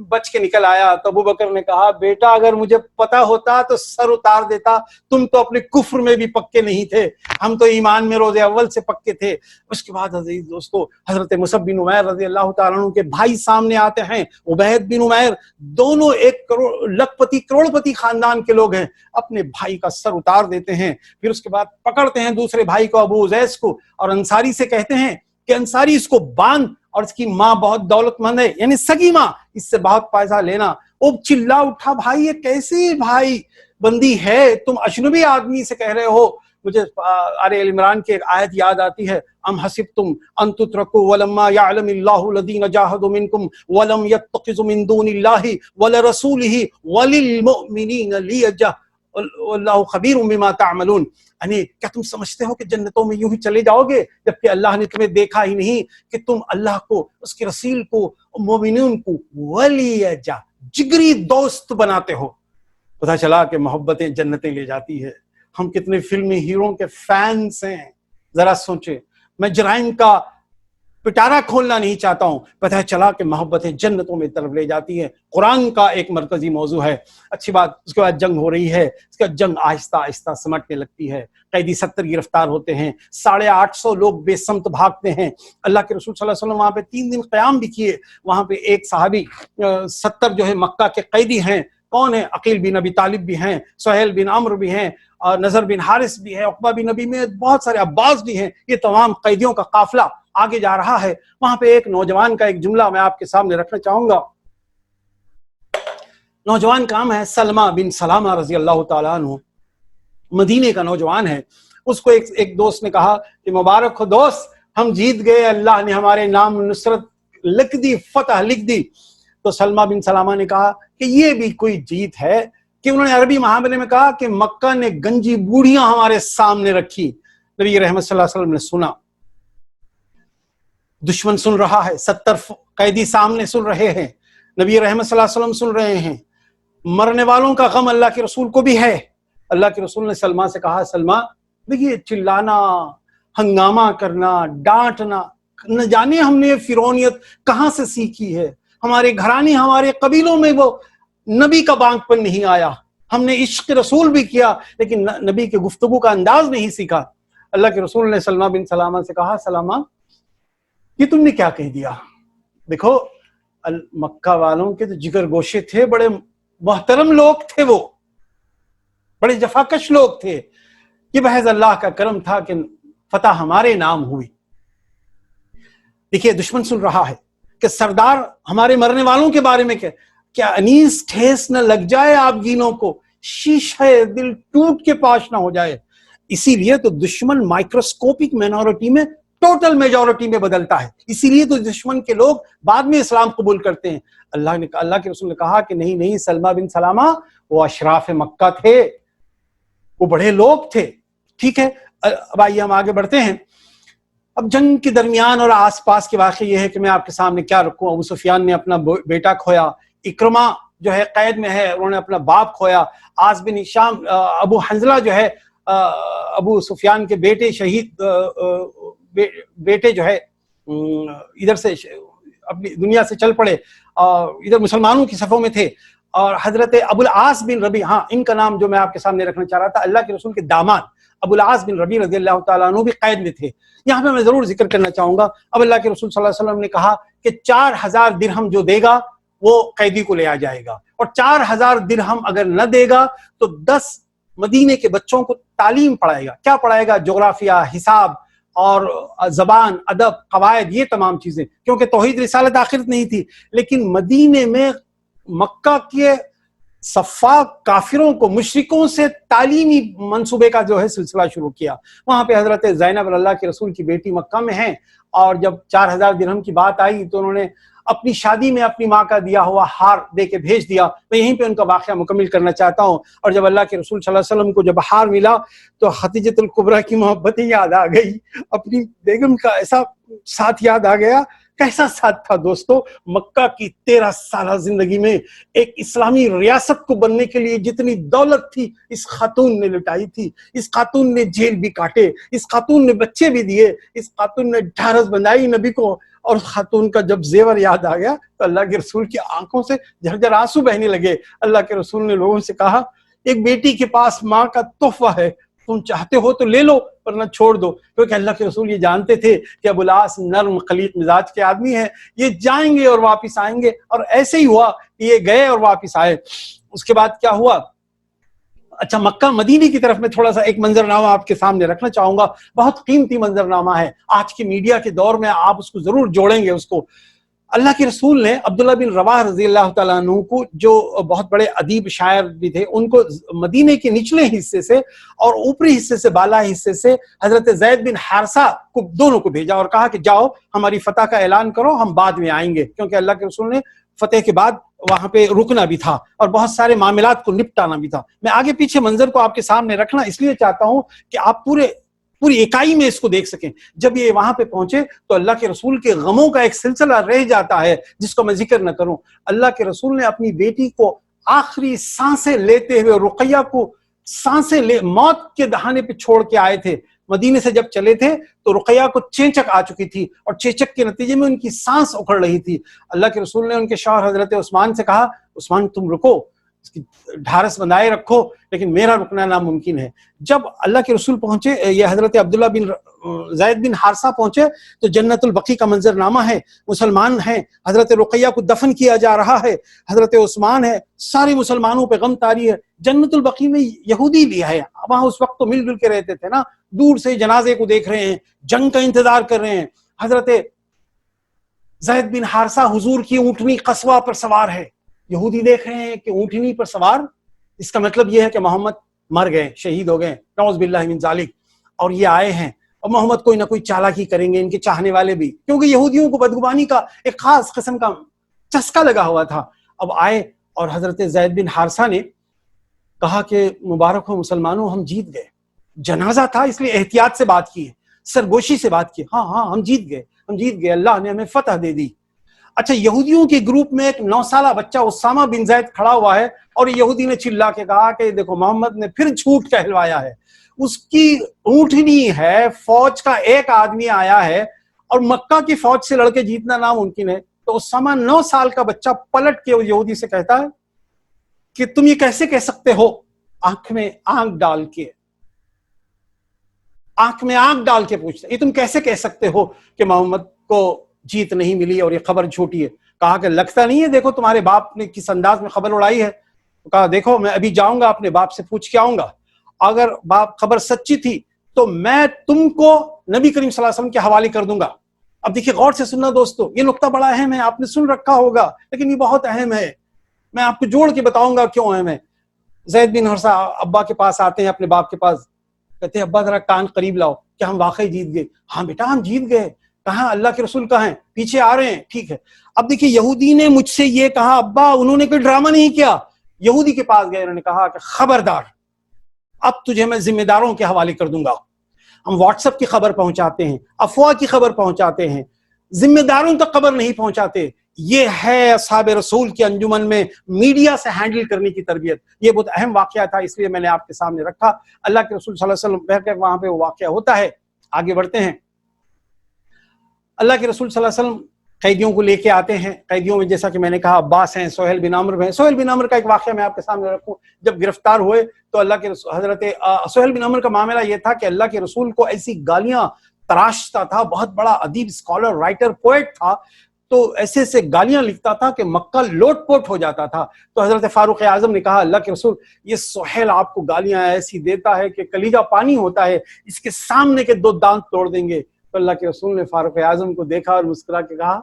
B: بچ کے نکل آیا. تو ابو بکر نے کہا بیٹا اگر مجھے پتا ہوتا تو سر اتار دیتا، تم تو اپنے کفر میں بھی پکے نہیں تھے، ہم تو ایمان میں روز اول سے پکے تھے. اس کے بعد عزیز دوستو حضرت مصعب بن عمیر رضی اللہ تعالیٰ عنہ کے بھائی سامنے آتے ہیں، عبید بن عمیر، دونوں ایک کروڑ پتی خاندان کے لوگ ہیں، اپنے بھائی کا سر اتار دیتے ہیں. پھر اس کے بعد پکڑتے ہیں دوسرے بھائی کو ابو عزیز کو اور انصاری سے کہتے ہیں کہ انصاری اس کو باندھ، اور اس کی ماں بہت دولت مند ہے، یعنی سگی ماں، اس سے بہت پیسہ لینا. وہ چلا اٹھا بھائی یہ کیسی بھائی بندی ہے، تم اجنبی آدمی سے کہہ رہے ہو. مجھے آل عمران کی ایک آیت یاد آتی ہے، ام حسبتم ان تترکوا ولما يعلم الله الذين جاهدوا منكم ولم يتخذوا من دون الله ولرسوله وللمؤمنين ليجة واللہ خبیر بما تعملون. یعنی کیا تم سمجھتے ہو کہ جنتوں میں یوں ہی چلے جاؤ گے جبکہ اللہ نے تمہیں دیکھا ہی نہیں کہ تم اللہ کو، اس کے رسول کو، مومنین کو ولیجہ جگری دوست بناتے ہو. پتہ چلا کہ محبتیں جنتیں لے جاتی ہے. ہم کتنے فلمی ہیروں کے فینس ہیں، ذرا سوچیں. میں جرائم کا پٹارا کھولنا نہیں چاہتا ہوں، پتہ چلا کہ محبتیں جنتوں میں طرف لے جاتی ہیں. قرآن کا ایک مرکزی موضوع ہے. اچھی بات، اس کے بعد جنگ ہو رہی ہے، اس کا جنگ آہستہ آہستہ سمٹنے لگتی ہے. قیدی 70 گرفتار ہوتے ہیں، 850 لوگ بے سمت بھاگتے ہیں. اللہ کے رسول صلی اللہ علیہ وسلم وہاں پہ 3 دن قیام بھی کیے. وہاں پہ ایک صحابی 70 جو ہے مکہ کے قیدی ہیں. کون ہیں؟ عقیل بن ابی طالب بھی ہیں، سہیل بن عمرو بھی ہیں، اور نذر بن حارث بھی ہے، عقبہ بن نبی میں بہت سارے، عباس بھی ہیں. یہ تمام قیدیوں کا قافلہ آگے جا رہا ہے. وہاں پہ ایک نوجوان کا ایک جملہ میں آپ کے سامنے رکھنا چاہوں گا. نوجوان کا نام ہے سلمہ بن سلامہ رضی اللہ تعالیٰ عنہ، مدینے کا نوجوان ہے. اس کو ایک دوست نے کہا کہ مبارک ہو دوست، ہم جیت گئے، اللہ نے ہمارے نام نصرت لکھ دی، فتح لکھ دی. تو سلمہ بن سلامہ نے کہا کہ یہ بھی کوئی جیت ہے کہ انہوں نے عربی محاورے میں کہا کہ مکہ نے گنجی بوڑھیاں ہمارے سامنے رکھی. نبی رحمت صلی اللہ علیہ وسلم نے سنا، دشمن سن رہا ہے، 70 قیدی سامنے سن رہے ہیں، نبی رحمت صلی اللہ علیہ وسلم سن رہے ہیں، مرنے والوں کا غم اللہ کے رسول کو بھی ہے. اللہ کے رسول نے سلمہ سے کہا سلمہ دیکھیے چلانا، ہنگامہ کرنا، ڈانٹنا، نہ جانے ہم نے فرعونیت کہاں سے سیکھی ہے. ہمارے گھرانے، ہمارے قبیلوں میں وہ نبی کا بانگ پن نہیں آیا. ہم نے عشق رسول بھی کیا لیکن نبی کے گفتگو کا انداز نہیں سیکھا. اللہ کے رسول نے سلمہ بن سلامہ سے کہا سلمہ یہ تم نے کیا کہہ دیا؟ دیکھو مکہ والوں کے تو جگر گوشے تھے، بڑے محترم لوگ تھے، وہ بڑے جفاکش لوگ تھے. یہ محض اللہ کا کرم تھا کہ فتح ہمارے نام ہوئی. دیکھیے دشمن سن رہا ہے کہ سردار ہمارے مرنے والوں کے بارے میں کیا انیس ٹھیس نہ لگ جائے آپ جینوں کو، شیشہ دل ٹوٹ کے پاش نہ ہو جائے. اسی لیے تو دشمن مائکروسکوپک مینورٹی میں ٹوٹل میجورٹی میں بدلتا ہے. اسی لیے تو دشمن کے لوگ بعد میں اسلام قبول کرتے ہیں. اللہ کے رسول نے کہا کہ نہیں سلمہ بن سلامہ وہ اشراف مکہ تھے، وہ بڑے لوگ تھے. ٹھیک ہے، اب آئیے ہم آگے بڑھتے ہیں. اب جنگ کے درمیان اور آس پاس کے واقعے یہ ہے کہ میں آپ کے سامنے کیا رکھوں. ابو سفیان نے اپنا بیٹا کھویا، اکرمہ جو ہے قید میں ہے، انہوں نے اپنا باپ کھویا. عاص بن ہشام، ابو حنظلہ جو ہے ابو سفیان کے بیٹے شہید، بیٹے جو ہے ادھر سے اپنی دنیا سے چل پڑے، ادھر مسلمانوں کی صفوں میں تھے. اور حضرت ابو العاص بن ربیع، ہاں ان کا نام جو میں آپ کے سامنے رکھنا چاہ رہا تھا، اللہ کے رسول کے داماد ابو العاص بن ربیع رضی اللہ تعالیٰ عنہ بھی قید میں تھے. یہاں پہ میں ضرور ذکر کرنا چاہوں گا، اب اللہ کے رسول صلی اللہ علیہ وسلم نے کہا کہ 4000 درہم جو دے گا وہ قیدی کو لے آ جائے گا، اور 4000 درہم اگر نہ دے گا تو 10 مدینے کے بچوں کو تعلیم پڑھائے گا. کیا پڑھائے گا؟ جغرافیہ، حساب، اور زبان، ادب، قواعد، یہ تمام چیزیں، کیونکہ توحید رسالت آخرت نہیں تھی، لیکن مدینے میں مکہ کے صفاق کافروں کو، مشرکوں سے تعلیمی منصوبے کا جو ہے سلسلہ شروع کیا۔ وہاں پہ حضرت زینب اللہ کے رسول کی بیٹی مکہ میں ہیں، اور جب 4000 درہم کی بات آئی تو انہوں نے اپنی شادی میں اپنی ماں کا دیا ہوا ہار دے کے بھیج دیا۔ میں یہیں پہ ان کا واقعہ مکمل کرنا چاہتا ہوں۔ اور جب اللہ کے رسول صلی اللہ علیہ وسلم کو جب ہار ملا تو خدیجۃ الکبریٰ کی محبتیں یاد آ گئی، اپنی بیگم کا ایسا ساتھ یاد آ گیا۔ کیسا ساتھ تھا دوستو؟ مکہ کی 13 سالہ زندگی میں ایک اسلامی ریاست کو بننے کے لیے جتنی دولت تھی اس خاتون نے لٹائی تھی۔ اس خاتون نے جیل بھی کاٹے، اس خاتون نے بچے بھی دیے، اس خاتون نے ڈھارس بندھائی نبی کو۔ اور خاتون کا جب زیور یاد آ گیا تو اللہ کے رسول کی آنکھوں سے جھرجھر آنسو بہنے لگے۔ اللہ کے رسول نے لوگوں سے کہا، ایک بیٹی کے پاس ماں کا تحفہ ہے، تم چاہتے ہو تو لے لو ورنہ چھوڑ دو، کیونکہ اللہ کے رسول یہ جانتے تھے کہ ابو العاص نرم خلیق مزاج کے آدمی ہیں، یہ جائیں گے اور واپس آئیں گے۔ اور ایسے ہی ہوا کہ یہ گئے اور واپس آئے۔ اس کے بعد کیا ہوا؟ اچھا، مکہ مدینے کی طرف میں تھوڑا سا ایک منظرنامہ آپ کے سامنے رکھنا چاہوں گا، بہت قیمتی منظرنامہ ہے، آج کے میڈیا کے دور میں آپ اس کو ضرور جوڑیں گے اس کو۔ اللہ کے رسول نے عبداللہ بن رواح رضی اللہ تعالیٰ عنہ کو، جو بہت بڑے ادیب شاعر بھی تھے، ان کو مدینے کے نچلے حصے سے اور اوپری حصے سے، بالا حصے سے حضرت زید بن حارثہ کو، دونوں کو بھیجا اور کہا کہ جاؤ ہماری فتح کا اعلان کرو، ہم بعد میں آئیں گے، کیونکہ اللہ کے رسول نے فتح کے بعد وہاں پہ رکنا بھی تھا اور بہت سارے معاملات کو نپٹانا بھی تھا۔ میں آگے پیچھے منظر کو آپ کے سامنے رکھنا اس لیے چاہتا ہوں کہ آپ پوری اکائی میں اس کو دیکھ سکیں۔ جب یہ وہاں پہ پہنچے تو اللہ کے رسول کے غموں کا ایک سلسلہ رہ جاتا ہے جس کو میں ذکر نہ کروں۔ اللہ کے رسول نے اپنی بیٹی کو آخری سانسیں لیتے ہوئے، رقیہ کو سانسیں موت کے دہانے پہ چھوڑ کے آئے تھے۔ مدینے سے جب چلے تھے تو رقیہ کو چینچک آ چکی تھی اور چینچک کے نتیجے میں ان کی سانس اکھڑ رہی تھی۔ اللہ کے رسول نے ان کے شوہر حضرت عثمان سے کہا، عثمان تم رکو، اس کی ڈھارس بندھائے رکھو، لیکن میرا رکنا ناممکن ہے۔ جب اللہ کے رسول پہنچے، یہ حضرت عبداللہ بن زید بن حارثہ پہنچے تو جنت البقیع کا منظرنامہ ہے، مسلمان ہیں، حضرت رقیہ کو دفن کیا جا رہا ہے، حضرت عثمان ہے، سارے مسلمانوں پہ غم طاری ہے۔ جنت البقیع میں یہودی بھی ہے، وہاں اس وقت تو مل جل کے رہتے تھے نا، دور سے جنازے کو دیکھ رہے ہیں، جنگ کا انتظار کر رہے ہیں۔ حضرت زید بن حارثہ حضور کی اونٹنی قصوہ پر سوار ہے، یہودی دیکھ رہے ہیں کہ اونٹنی پر سوار، اس کا مطلب یہ ہے کہ محمد مر گئے، شہید ہو گئے، نعوذ باللہ من ذالک، اور یہ آئے ہیں اور محمد کوئی نہ کوئی چالاکی کریں گے، ان کے چاہنے والے بھی، کیونکہ یہودیوں کو بدگمانی کا ایک خاص قسم کا چسکا لگا ہوا تھا۔ اب آئے اور حضرت زید بن حارثہ نے کہا کہ مبارک ہو مسلمانوں، ہم جیت گئے۔ جنازہ تھا اس لیے احتیاط سے بات کی ہے، سرگوشی سے بات کی، ہاں ہم جیت گئے، اللہ نے ہمیں فتح دے دی۔ اچھا، یہودیوں کے گروپ میں ایک 9 سالہ بچہ اسامہ بن زید کھڑا ہوا ہے اور یہودی نے چلا کے کہا کہ دیکھو محمد نے پھر جھوٹ کہلوایا ہے، اس کی اونٹنی ہے، فوج کا ایک آدمی آیا ہے اور مکہ کی فوج سے لڑ کے جیتنا ناممکن ہے۔ تو اسامہ 9 سال کا بچہ پلٹ کے یہودی سے کہتا ہے کہ تم یہ کیسے کہہ سکتے ہو، آنکھ میں آنکھ ڈال کے پوچھتے، یہ تم کیسے کہہ سکتے ہو کہ محمد کو جیت نہیں ملی اور یہ خبر جھوٹی ہے؟ کہا کہ لگتا نہیں ہے، دیکھو تمہارے باپ نے کس انداز میں خبر اڑائی ہے۔ کہا دیکھو میں ابھی جاؤں گا اپنے باپ سے پوچھ کے آؤں گا، اگر باپ خبر سچی تھی تو میں تم کو نبی کریم صلی اللہ علیہ وسلم کے حوالے کر دوں گا۔ اب دیکھیے غور سے سننا دوستو، یہ نقطہ بڑا اہم ہے، آپ نے سن رکھا ہوگا لیکن یہ بہت اہم ہے، میں آپ کو جوڑ کے بتاؤں گا کیوں اہم ہے۔ زید بن حارثہ ابا کے پاس آتے ہیں، اپنے باپ کے پاس، کہتے ہیں ابا ذرا کان قریب لاؤ، کیا ہم واقعی جیت گئے؟ ہاں بیٹا ہم جیت گئے۔ کہاں؟ اللہ کے رسول کہاں ہیں؟ پیچھے آ رہے ہیں، ٹھیک ہے۔ اب دیکھیے یہودی نے مجھ سے یہ کہا، ابا انہوں نے کوئی ڈرامہ نہیں کیا۔ یہودی کے پاس گئے، انہوں نے کہا کہ خبردار، اب تجھے میں ذمہ داروں کے حوالے کر دوں گا۔ ہم واٹس ایپ کی خبر پہنچاتے ہیں، افواہ کی خبر پہنچاتے ہیں، ذمہ داروں تک خبر نہیں پہنچاتے۔ یہ ہے اصحاب رسول کی انجمن میں میڈیا سے ہینڈل کرنے کی تربیت۔ یہ بہت اہم واقعہ تھا، اس لیے میں نے آپ کے سامنے رکھا۔ اللہ کے رسول صلی اللہ علیہ وسلم بیٹھ کر وہاں پہ وہ واقعہ ہوتا ہے۔ آگے بڑھتے ہیں۔ اللہ کے رسول صلی اللہ علیہ وسلم قیدیوں کو لے کے آتے ہیں، قیدیوں میں جیسا کہ میں نے کہا عباس ہیں، سہیل بن عمرو ہیں۔ سہیل بن عمرو کا ایک واقعہ میں آپ کے سامنے رکھوں، جب گرفتار ہوئے تو اللہ کے رسول، حضرت سہیل بن عمرو کا معاملہ یہ تھا کہ اللہ کے رسول کو ایسی گالیاں تراشتا تھا، بہت بڑا ادیب، اسکالر، رائٹر، پوئٹ تھا، تو ایسے ایسے گالیاں لکھتا تھا کہ مکہ لوٹ پوٹ ہو جاتا تھا. تو حضرت فاروق اعظم نے کہا اللہ کے رسول یہ سہیل آپ کو گالیاں ایسی دیتا ہے کہ کلیجہ پانی ہوتا ہے, اس کے سامنے کے 2 دانت توڑ دیں گے. تو اللہ کے رسول نے فاروق اعظم کو دیکھا اور مسکرا کے کہا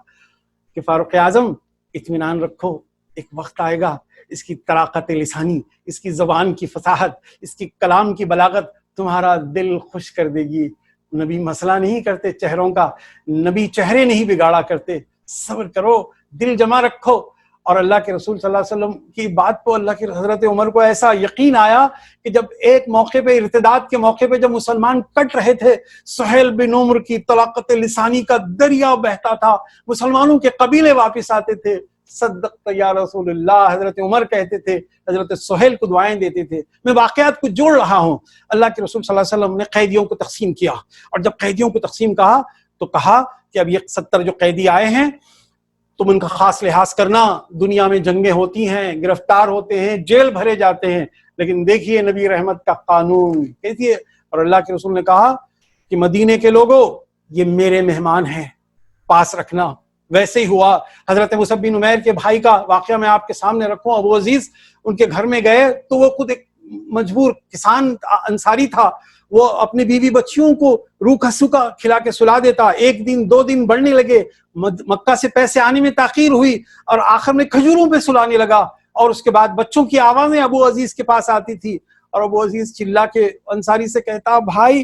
B: کہ فاروق اعظم اطمینان رکھو, ایک وقت آئے گا اس کی طراقت لسانی, اس کی زبان کی فصاحت, اس کی کلام کی بلاغت تمہارا دل خوش کر دے گی. نبی مسئلہ نہیں کرتے چہروں کا, نبی چہرے نہیں بگاڑا کرتے. صبر کرو, دل جمع رکھو. اور اللہ کے رسول صلی اللہ علیہ وسلم کی بات کو اللہ کے حضرت عمر کو ایسا یقین آیا کہ جب ایک موقع پہ ارتداد کے موقع پہ جب مسلمان کٹ رہے تھے, سہیل بن عمر کی طلاقت لسانی کا دریا بہتا تھا, مسلمانوں کے قبیلے واپس آتے تھے. صدقت یا رسول اللہ حضرت عمر کہتے تھے, حضرت سہیل کو دعائیں دیتے تھے. میں واقعات کو جوڑ رہا ہوں. اللہ کے رسول صلی اللہ علیہ وسلم نے قیدیوں کو تقسیم کیا, اور جب قیدیوں کو تقسیم کہا تو کہا کہ اب یہ 70 جو قیدی آئے ہیں تم ان کا خاص لحاظ کرنا. دنیا میں جنگیں ہوتی ہیں, گرفتار ہوتے ہیں, جیل بھرے جاتے ہیں, لیکن دیکھیے نبی رحمت کا قانون کہتی ہے. اور اللہ کے رسول نے کہا کہ مدینے کے لوگوں یہ میرے مہمان ہیں, پاس رکھنا. ویسے ہی ہوا. حضرت مصعب بن عمیر کے بھائی کا واقعہ میں آپ کے سامنے رکھوں. ابو عزیز ان کے گھر میں گئے تو وہ خود ایک مجبور کسان انصاری تھا. وہ اپنی بیوی بچیوں کو روکھا سوکھا کھلا کے سلا دیتا. 1 دن 2 دن بڑھنے لگے, مکہ سے پیسے آنے میں تاخیر ہوئی اور آخر میں کھجوروں پہ سلانے لگا. اور اس کے بعد بچوں کی آوازیں ابو عزیز کے پاس آتی تھی, اور ابو عزیز چلا کے انصاری سے کہتا بھائی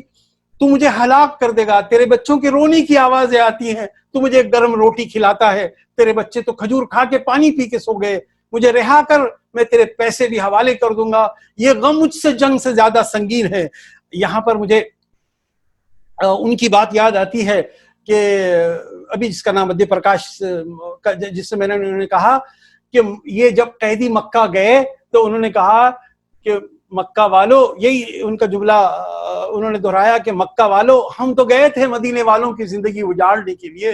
B: تو مجھے ہلاک کر دے گا, تیرے بچوں کے رونے کی آوازیں آتی ہیں, تو مجھے گرم روٹی کھلاتا ہے, تیرے بچے تو کھجور کھا کے پانی پی کے سو گئے, مجھے رہا کر, میں تیرے پیسے بھی حوالے کر دوں گا, یہ غم مجھ سے جنگ سے زیادہ سنگین ہے. یہاں پر مجھے ان کی بات یاد آتی ہے کہ ابھی جس کا نام ودی پرکاش, جس سے میں نے انہوں نے کہا کہ یہ جب قیدی مکہ گئے تو انہوں نے کہا کہ مکہ والو, یہی ان کا جملہ انہوں نے دہرایا کہ مکہ والو ہم تو گئے تھے مدینے والوں کی زندگی اجاڑنے کے لیے,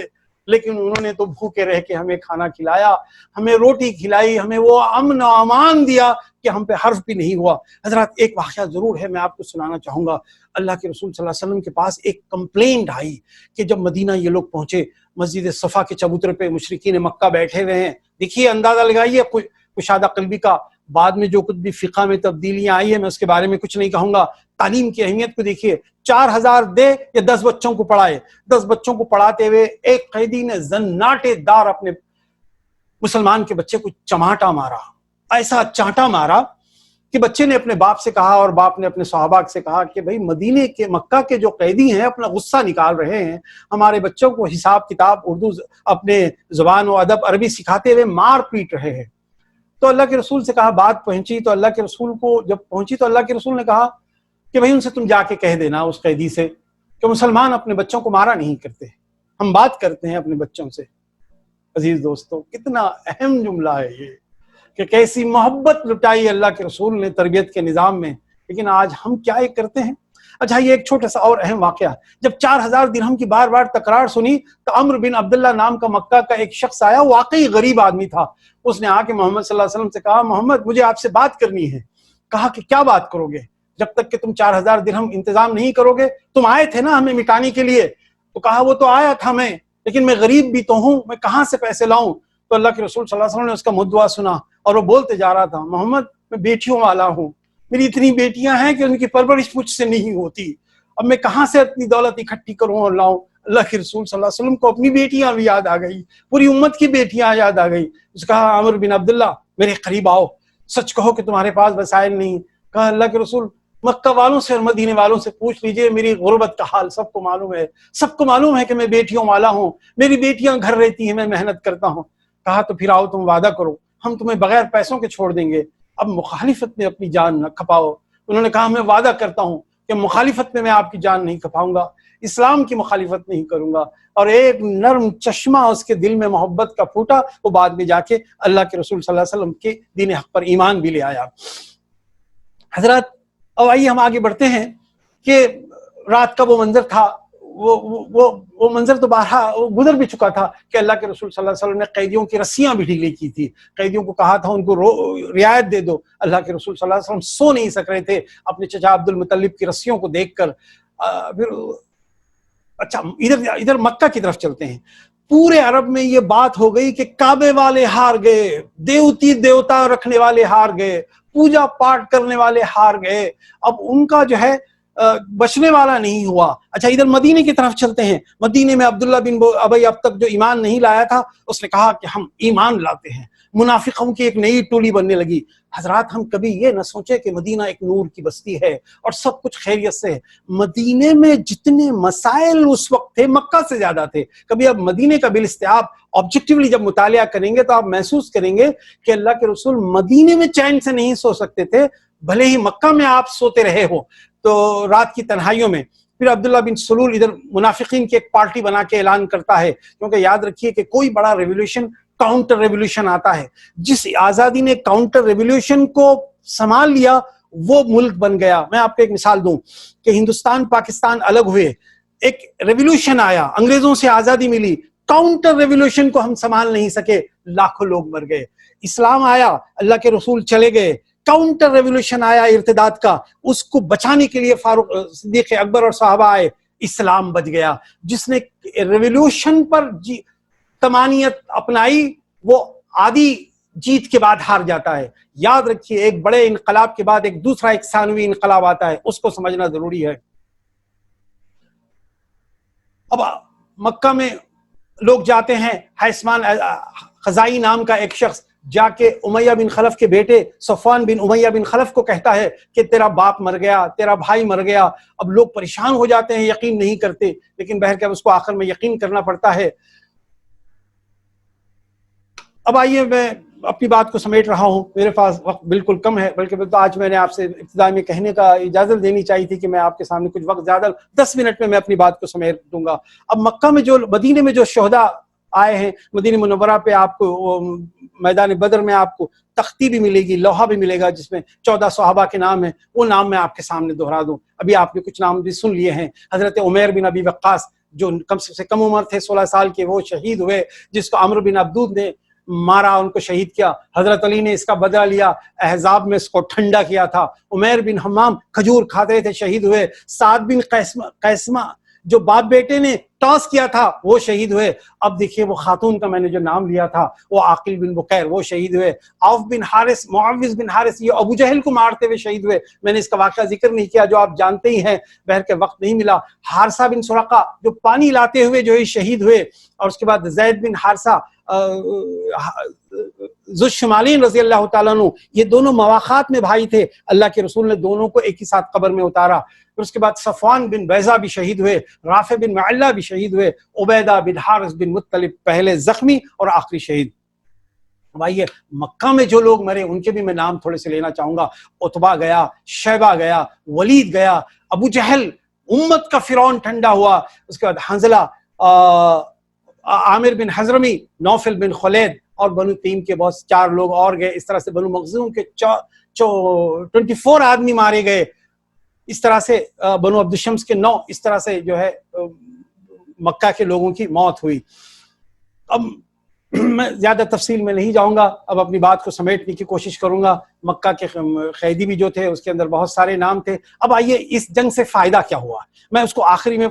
B: لیکن انہوں نے تو بھوکے رہ کے ہمیں کھانا کھلایا, ہمیں روٹی کھلائی, ہمیں وہ امن و امان دیا کہ ہم پہ حرف بھی نہیں ہوا. حضرات ایک واقعہ ضرور ہے میں آپ کو سنانا چاہوں گا. اللہ کے رسول صلی اللہ علیہ وسلم کے پاس ایک کمپلینٹ آئی کہ جب مدینہ یہ لوگ پہنچے, مسجد صفا کے چبوترے پہ مشرکین مکہ بیٹھے ہوئے ہیں. دیکھیے اندازہ لگائیے کشادہ قلبی کا. بعد میں جو کچھ بھی فقہ میں تبدیلیاں آئی ہیں میں اس کے بارے میں کچھ نہیں کہوں گا. تعلیم کی اہمیت کو دیکھیے, 4000 دے یا 10 بچوں کو پڑھائے. 10 بچوں کو پڑھاتے ہوئے ایک قیدی نے زناٹے دار اپنے مسلمان کے بچے کو چماٹا مارا, ایسا چانٹا مارا کہ بچے نے اپنے باپ سے کہا اور باپ نے اپنے صحابہ سے کہا کہ بھائی مدینے کے مکہ کے جو قیدی ہیں اپنا غصہ نکال رہے ہیں, ہمارے بچوں کو حساب کتاب اردو اپنے زبان و ادب عربی سکھاتے ہوئے مار پیٹ رہے ہیں. تو اللہ کے رسول سے کہا, بات پہنچی تو اللہ کے رسول کو جب پہنچی تو اللہ کے رسول نے کہا کہ بھائی ان سے تم جا کے کہہ دینا اس قیدی سے کہ مسلمان اپنے بچوں کو مارا نہیں کرتے, ہم بات کرتے ہیں اپنے بچوں سے. عزیز دوستو کتنا اہم جملہ ہے یہ کہ کیسی محبت لٹائی اللہ کے رسول نے تربیت کے نظام میں, لیکن آج ہم کیا ایک کرتے ہیں. اچھا یہ ایک چھوٹا سا اور اہم واقعہ, جب 4000 درہم کی بار بار تکرار سنی تو عمرو بن عبداللہ نام کا مکہ کا ایک شخص آیا, واقعی غریب آدمی تھا. اس نے آ کے محمد صلی اللہ علیہ وسلم سے کہا محمد مجھے آپ سے بات کرنی ہے. کہا کہ کیا بات کرو گے, جب تک کہ تم 4000 درہم انتظام نہیں کرو گے, تم آئے تھے نا ہمیں مٹانے کے لیے. تو کہا وہ تو آیا تھا میں, لیکن میں غریب بھی تو ہوں, میں کہاں سے پیسے لاؤں. تو اللہ کے رسول صلی اللہ علیہ وسلم نے اس کا مدعا سنا اور وہ بولتے جا رہا تھا محمد میں بیٹیوں والا ہوں, میری اتنی بیٹیاں ہیں کہ ان کی پرورش مجھ سے نہیں ہوتی, اب میں کہاں سے اتنی دولت اکٹھی کروں اور لاؤں. اللہ کے رسول صلی اللہ علیہ وسلم کو اپنی بیٹیاں بھی یاد آ گئی, پوری امت کی بیٹیاں یاد آ گئی. اس کہا عمرو بن عبداللہ میرے قریب آؤ, سچ کہو کہ تمہارے پاس وسائل نہیں. کہا اللہ کے رسول مکہ والوں سے اور مدینے والوں سے پوچھ لیجئے, میری غربت کا حال سب کو معلوم ہے, سب کو معلوم ہے کہ میں بیٹیوں والا ہوں, میری بیٹیاں گھر رہتی ہیں, میں محنت کرتا ہوں. کہا تو پھر آؤ تم وعدہ کرو, ہم تمہیں بغیر پیسوں کے چھوڑ دیں گے, اب مخالفت میں اپنی جان نہ کھپاؤ. انہوں نے کہا میں وعدہ کرتا ہوں کہ مخالفت میں آپ کی جان نہیں کھپاؤں گا, اسلام کی مخالفت نہیں کروں گا. اور ایک نرم چشمہ اس کے دل میں محبت کا پھوٹا, وہ بعد میں جا کے اللہ کے رسول صلی اللہ علیہ وسلم کے دین حق پر ایمان بھی لے آیا. حضرات اب آئیے ہم آگے بڑھتے ہیں کہ رات کا وہ منظر تھا, وہ منظر تو بارہا گزر بھی چکا تھا کہ اللہ کے رسول صلی اللہ علیہ وسلم نے قیدیوں کی رسیاں بھی ڈھیلی کی تھی, قیدیوں کو کہا تھا ان کو رعایت دے دو. اللہ کے رسول صلی اللہ علیہ وسلم سو نہیں سک رہے تھے اپنے چچا عبد المطلب کی رسیوں کو دیکھ کر. پھر اچھا ادھر مکہ کی طرف چلتے ہیں. پورے عرب میں یہ بات ہو گئی کہ کعبے والے ہار گئے، دیوتی دیوتا رکھنے والے ہار گئے، پوجا پاٹ کرنے والے ہار گئے، اب ان کا جو ہے بچنے والا نہیں ہوا۔ اچھا ادھر مدینے کی طرف چلتے ہیں۔ مدینے میں عبداللہ بن ابی اب تک جو ایمان نہیں لایا تھا، اس نے کہا کہ ہم ایمان لاتے ہیں۔ منافقوں کی ایک نئی ٹولی بننے لگی۔ حضرات ہم کبھی یہ نہ سوچے کہ مدینہ ایک نور کی بستی ہے اور سب کچھ خیریت سے ہے۔ مدینے میں جتنے مسائل اس وقت تھے مکہ سے زیادہ تھے۔ کبھی اب مدینے کا بالاستیاب آبجیکٹیولی جب مطالعہ کریں گے تو آپ محسوس کریں گے کہ اللہ کے رسول مدینے میں چین سے نہیں سو سکتے تھے، بھلے ہی مکہ میں آپ سوتے رہے ہو تو رات کی تنہائیوں میں۔ پھر عبداللہ بن سلول ادھر منافقین کی ایک پارٹی بنا کے اعلان کرتا ہے، کیونکہ یاد رکھیے کہ کوئی بڑا ریولیوشن کاؤنٹر ریولیوشن آتا ہے۔ جس آزادی نے کاؤنٹر ریولیوشن کو سنبھال لیا وہ ملک بن گیا۔ میں آپ کو ایک مثال دوں کہ ہندوستان پاکستان الگ ہوئے، ایک ریولیوشن آیا، انگریزوں سے آزادی ملی، کاؤنٹر ریولیوشن کو ہم سنبھال نہیں سکے، لاکھوں لوگ مر گئے۔ اسلام آیا، اللہ کے رسول چلے گئے، کاؤنٹر ریولیوشن آیا ارتداد کا، اس کو بچانے کے لیے فاروق صدیق اکبر اور صحابہ آئے، اسلام بچ گیا۔ جس نے ریولیوشن پر تمانیت اپنائی وہ آدھی جیت کے بعد ہار جاتا ہے۔ یاد رکھیے ایک بڑے انقلاب کے بعد ایک دوسرا ایک ثانوی انقلاب آتا ہے، اس کو سمجھنا ضروری ہے۔ اب مکہ میں لوگ جاتے ہیں، حیثمان خزائی نام کا ایک شخص جا کے امیہ بن خلف کے بیٹے صفوان بن امیہ بن خلف کو کہتا ہے کہ تیرا باپ مر گیا، تیرا بھائی مر گیا۔ اب لوگ پریشان ہو جاتے ہیں، یقین نہیں کرتے، لیکن بہرکیف اس کو آخر میں یقین کرنا پڑتا ہے۔ اب آئیے میں اپنی بات کو سمیٹ رہا ہوں، میرے پاس وقت بالکل کم ہے، بلکہ تو آج میں نے آپ سے ابتدا میں کہنے کا اجازت دینی چاہیے تھی کہ میں آپ کے سامنے کچھ وقت زیادہ 10 منٹ میں اپنی بات کو سمیٹ دوں گا۔ اب مکہ میں مدینے میں جو شہداء آئے ہیں، مدینہ منورہ پہ آپ کو میدان بدر میں آپ کو تختی بھی ملے گی، لوحہ بھی ملے گا جس میں 14 صحابہ کے نام ہیں، وہ نام میں آپ کے سامنے دہرا دوں۔ ابھی آپ نے کچھ نام بھی سن لیے ہیں۔ حضرت عمیر بن ابی وقاص جو کم سے کم عمر تھے، 16 سال کے، وہ شہید ہوئے، جس کو عمرو بن عبدود نے مارا، ان کو شہید کیا۔ حضرت علی نے اس کا بدلہ لیا، احزاب میں اس کو ٹھنڈا کیا تھا۔ عمیر بن حمام کھجور کھاتے تھے، شہید ہوئے۔ سعد بن قیسمہ جو باپ بیٹے نے ٹاس کیا تھا وہ شہید ہوئے۔ اب دیکھیے وہ خاتون کا میں نے جو نام لیا تھا وہ عاقل بن بکیر، وہ شہید ہوئے۔ عوف بن حارث، معوذ بن حارث، یہ ابو جہل کو مارتے ہوئے شہید ہوئے۔ میں نے اس کا واقعہ ذکر نہیں کیا جو آپ جانتے ہی ہیں، بہرکہ وقت نہیں ملا۔ حارثہ بن سرقہ جو پانی لاتے ہوئے جو ہے شہید ہوئے، اور اس کے بعد زید بن حارثہ ذو الشمالین رضی اللہ تعالیٰ عنہ، یہ دونوں مواخات میں بھائی تھے، اللہ کے رسول نے دونوں کو ایک ہی ساتھ قبر میں اتارا۔ پھر اس کے بعد صفوان بن بیضہ بھی شہید ہوئے، رافع بن معلہ بھی شہید ہوئے، عبیدہ بن حارث بن مطلب پہلے زخمی اور آخری شہید۔ بھائیے مکہ میں جو لوگ مرے ان کے بھی میں نام تھوڑے سے لینا چاہوں گا۔ عتبہ گیا، شیبہ گیا، ولید گیا، ابو جہل امت کا فرعون ٹھنڈا ہوا، اس کے بعد حنظلہ، عامر بن حضرمی، نوفل بن خلید، اور بنو تیم کے بہت 4 لوگ اور گئے۔ اس طرح سے بنو مخزوم کے 24 آدمی مارے گئے، اس طرح سے بنو عبد الشمس کے 9، اس طرح سے جو ہے مکہ کے لوگوں کی موت ہوئی۔ اب میں زیادہ تفصیل میں نہیں جاؤں گا، اب اپنی بات کو سمیٹنے کی کوشش کروں گا۔ مکہ کے قیدی بھی جو تھے اس کے اندر بہت سارے نام تھے۔ اب آئیے اس جنگ سے فائدہ کیا ہوا، میں اس کو آخری میں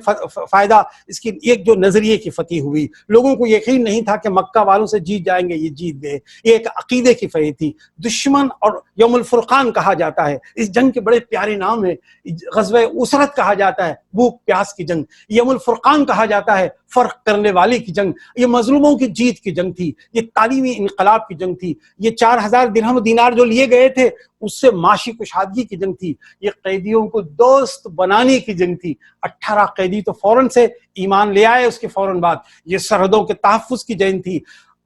B: فائدہ، اس کی ایک جو نظریے کی فتح ہوئی، لوگوں کو یقین نہیں تھا کہ مکہ والوں سے جیت جائیں گے، یہ جیت گئے، یہ ایک عقیدے کی فتح تھی۔ دشمن اور یوم الفرقان کہا جاتا ہے، اس جنگ کے بڑے پیارے نام ہیں۔ غزوہ اسرت کہا جاتا ہے، بھوک پیاس کی جنگ۔ یوم الفرقان کہا جاتا ہے، فرق کرنے والے کی جنگ۔ یہ مظلوموں کی جیت کی جنگ تھی، یہ تعلیمی انقلاب کی جنگ تھی، یہ 4000 درہم و دینار جو لیے گئے تھے اس سے معاشی کشادگی کی جنگ تھی، یہ قیدیوں کو دوست بنانے کی جنگ تھی۔ 18 قیدی تو فوراً سے ایمان لے آئے، اس کے فوراً بعد یہ سرحدوں کے تحفظ کی جنگ تھی۔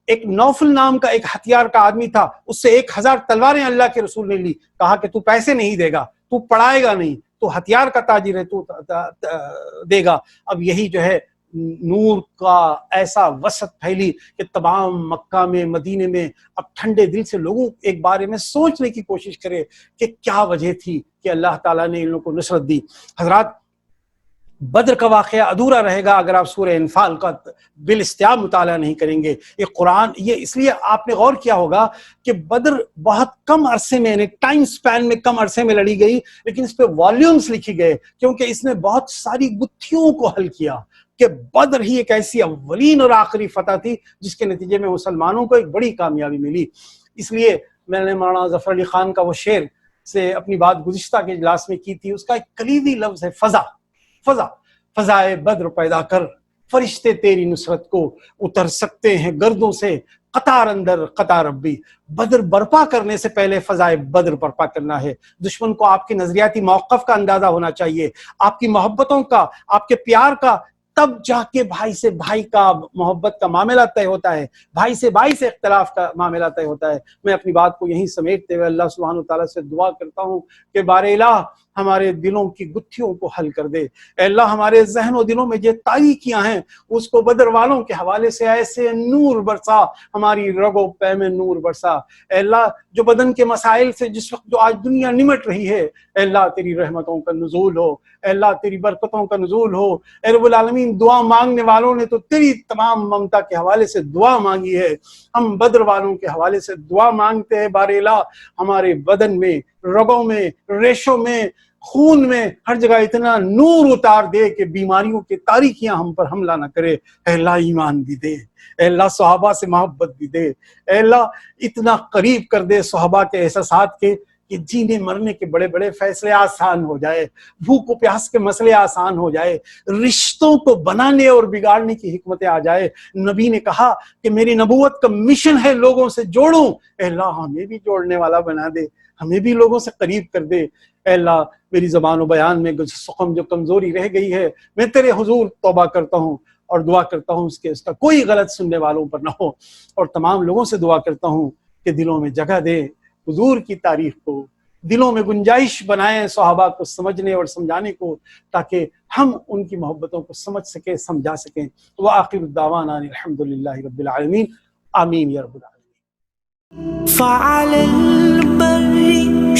B: ایک نوفل نام کا ایک ہتھیار کا آدمی تھا، اس سے 1000 تلواریں اللہ کے رسول نے لی، کہا کہ تو پیسے نہیں دے گا، تو پڑھائے گا نہیں، تو ہتھیار کا تاجر ہے، تو دے گا۔ اب یہی جو ہے نور کا ایسا وسعت پھیلی کہ تمام مکہ میں، مدینے میں اب ٹھنڈے دل سے لوگوں ایک بارے میں سوچنے کی کوشش کرے کہ کیا وجہ تھی کہ اللہ تعالیٰ نے ان لوگوں کو نصرت دی۔ حضرات بدر کا واقعہ ادھورا رہے گا اگر آپ سورہ انفال کا بالاستیاب مطالعہ نہیں کریں گے۔ یہ قرآن، یہ اس لیے آپ نے غور کیا ہوگا کہ بدر بہت کم عرصے میں، یعنی ٹائم سپین میں کم عرصے میں لڑی گئی، لیکن اس پہ والیومز لکھی گئے کیونکہ اس نے بہت ساری گتھیوں کو حل کیا۔ کہ بدر ہی ایک ایسی اولین اور آخری فتح تھی جس کے نتیجے میں مسلمانوں کو ایک بڑی کامیابی ملی. اس لیے میں نے مولانا ظفر علی خان کا وہ شعر سے اپنی بات گزشتہ کے اجلاس میں کی تھی. اس کا ایک کلیدی لفظ ہے فضا. فضا فضائے بدر پیدا کر، فرشتے تیری نصرت کو اتر سکتے ہیں گردوں سے، قطار اندر قطار ربی. بدر برپا کرنے سے پہلے فضائے بدر برپا کرنا ہے. دشمن کو آپ کے نظریاتی موقف کا اندازہ ہونا چاہیے، آپ کی محبتوں کا، آپ کے پیار کا. تب جا کے بھائی سے بھائی کا محبت کا معاملہ طے ہوتا ہے، بھائی سے اختلاف کا معاملہ طے ہوتا ہے. میں اپنی بات کو یہیں سمیٹتے ہوئے اللہ سبحانہ وتعالیٰ سے دعا کرتا ہوں کہ بار الہ ہمارے دلوں کی گتھیوں کو حل کر دے. اے اللہ ہمارے ذہن و دلوں میں جو تاریکیاں ہیں اس کو بدر والوں کے حوالے سے ایسے نور برسا، ہماری رگو پے میں نور برسا. اے اللہ جو بدن کے مسائل سے جس وقت جو آج دنیا نمٹ رہی ہے، اے اللہ تیری رحمتوں کا نزول ہو، اے اللہ تیری برکتوں کا نزول ہو. اے رب العالمین دعا مانگنے والوں نے تو تیری تمام ممتا کے حوالے سے دعا مانگی ہے، ہم بدر والوں کے حوالے سے دعا مانگتے ہیں. بار الہ ہمارے بدن میں، رگوں میں، ریشوں میں، خون میں، ہر جگہ اتنا نور اتار دے کہ بیماریوں کے تاریکیاں ہم پر حملہ نہ کرے. اے اللہ ایمان بھی دے، اے اللہ صحابہ سے محبت بھی دے، اے اللہ اتنا قریب کر دے صحابہ کے احساسات کے کہ جینے مرنے کے بڑے بڑے فیصلے آسان ہو جائے، بھوک و پیاس کے مسئلے آسان ہو جائے، رشتوں کو بنانے اور بگاڑنے کی حکمتیں آ جائے. نبی نے کہا کہ میری نبوت کا مشن ہے لوگوں سے جوڑوں. اے اللہ ہمیں بھی جوڑنے والا بنا دے، ہمیں بھی لوگوں سے قریب کر دے. اے اللہ میری زبان و بیان میں جو کمزوری رہ گئی ہے میں تیرے حضور توبہ کرتا ہوں اور دعا کرتا ہوں اس کا کوئی غلط سننے والوں پر نہ ہو. اور تمام لوگوں سے دعا کرتا ہوں کہ دلوں میں جگہ دے حضور کی تاریخ کو، دلوں میں گنجائش بنائیں صحابہ کو سمجھنے اور سمجھانے کو، تاکہ ہم ان کی محبتوں کو سمجھ سکیں، سمجھا سکیں. وآخر الدعوانا الحمدللہ رب العالمین. آمین یا رب العالمین.
A: فعلى البر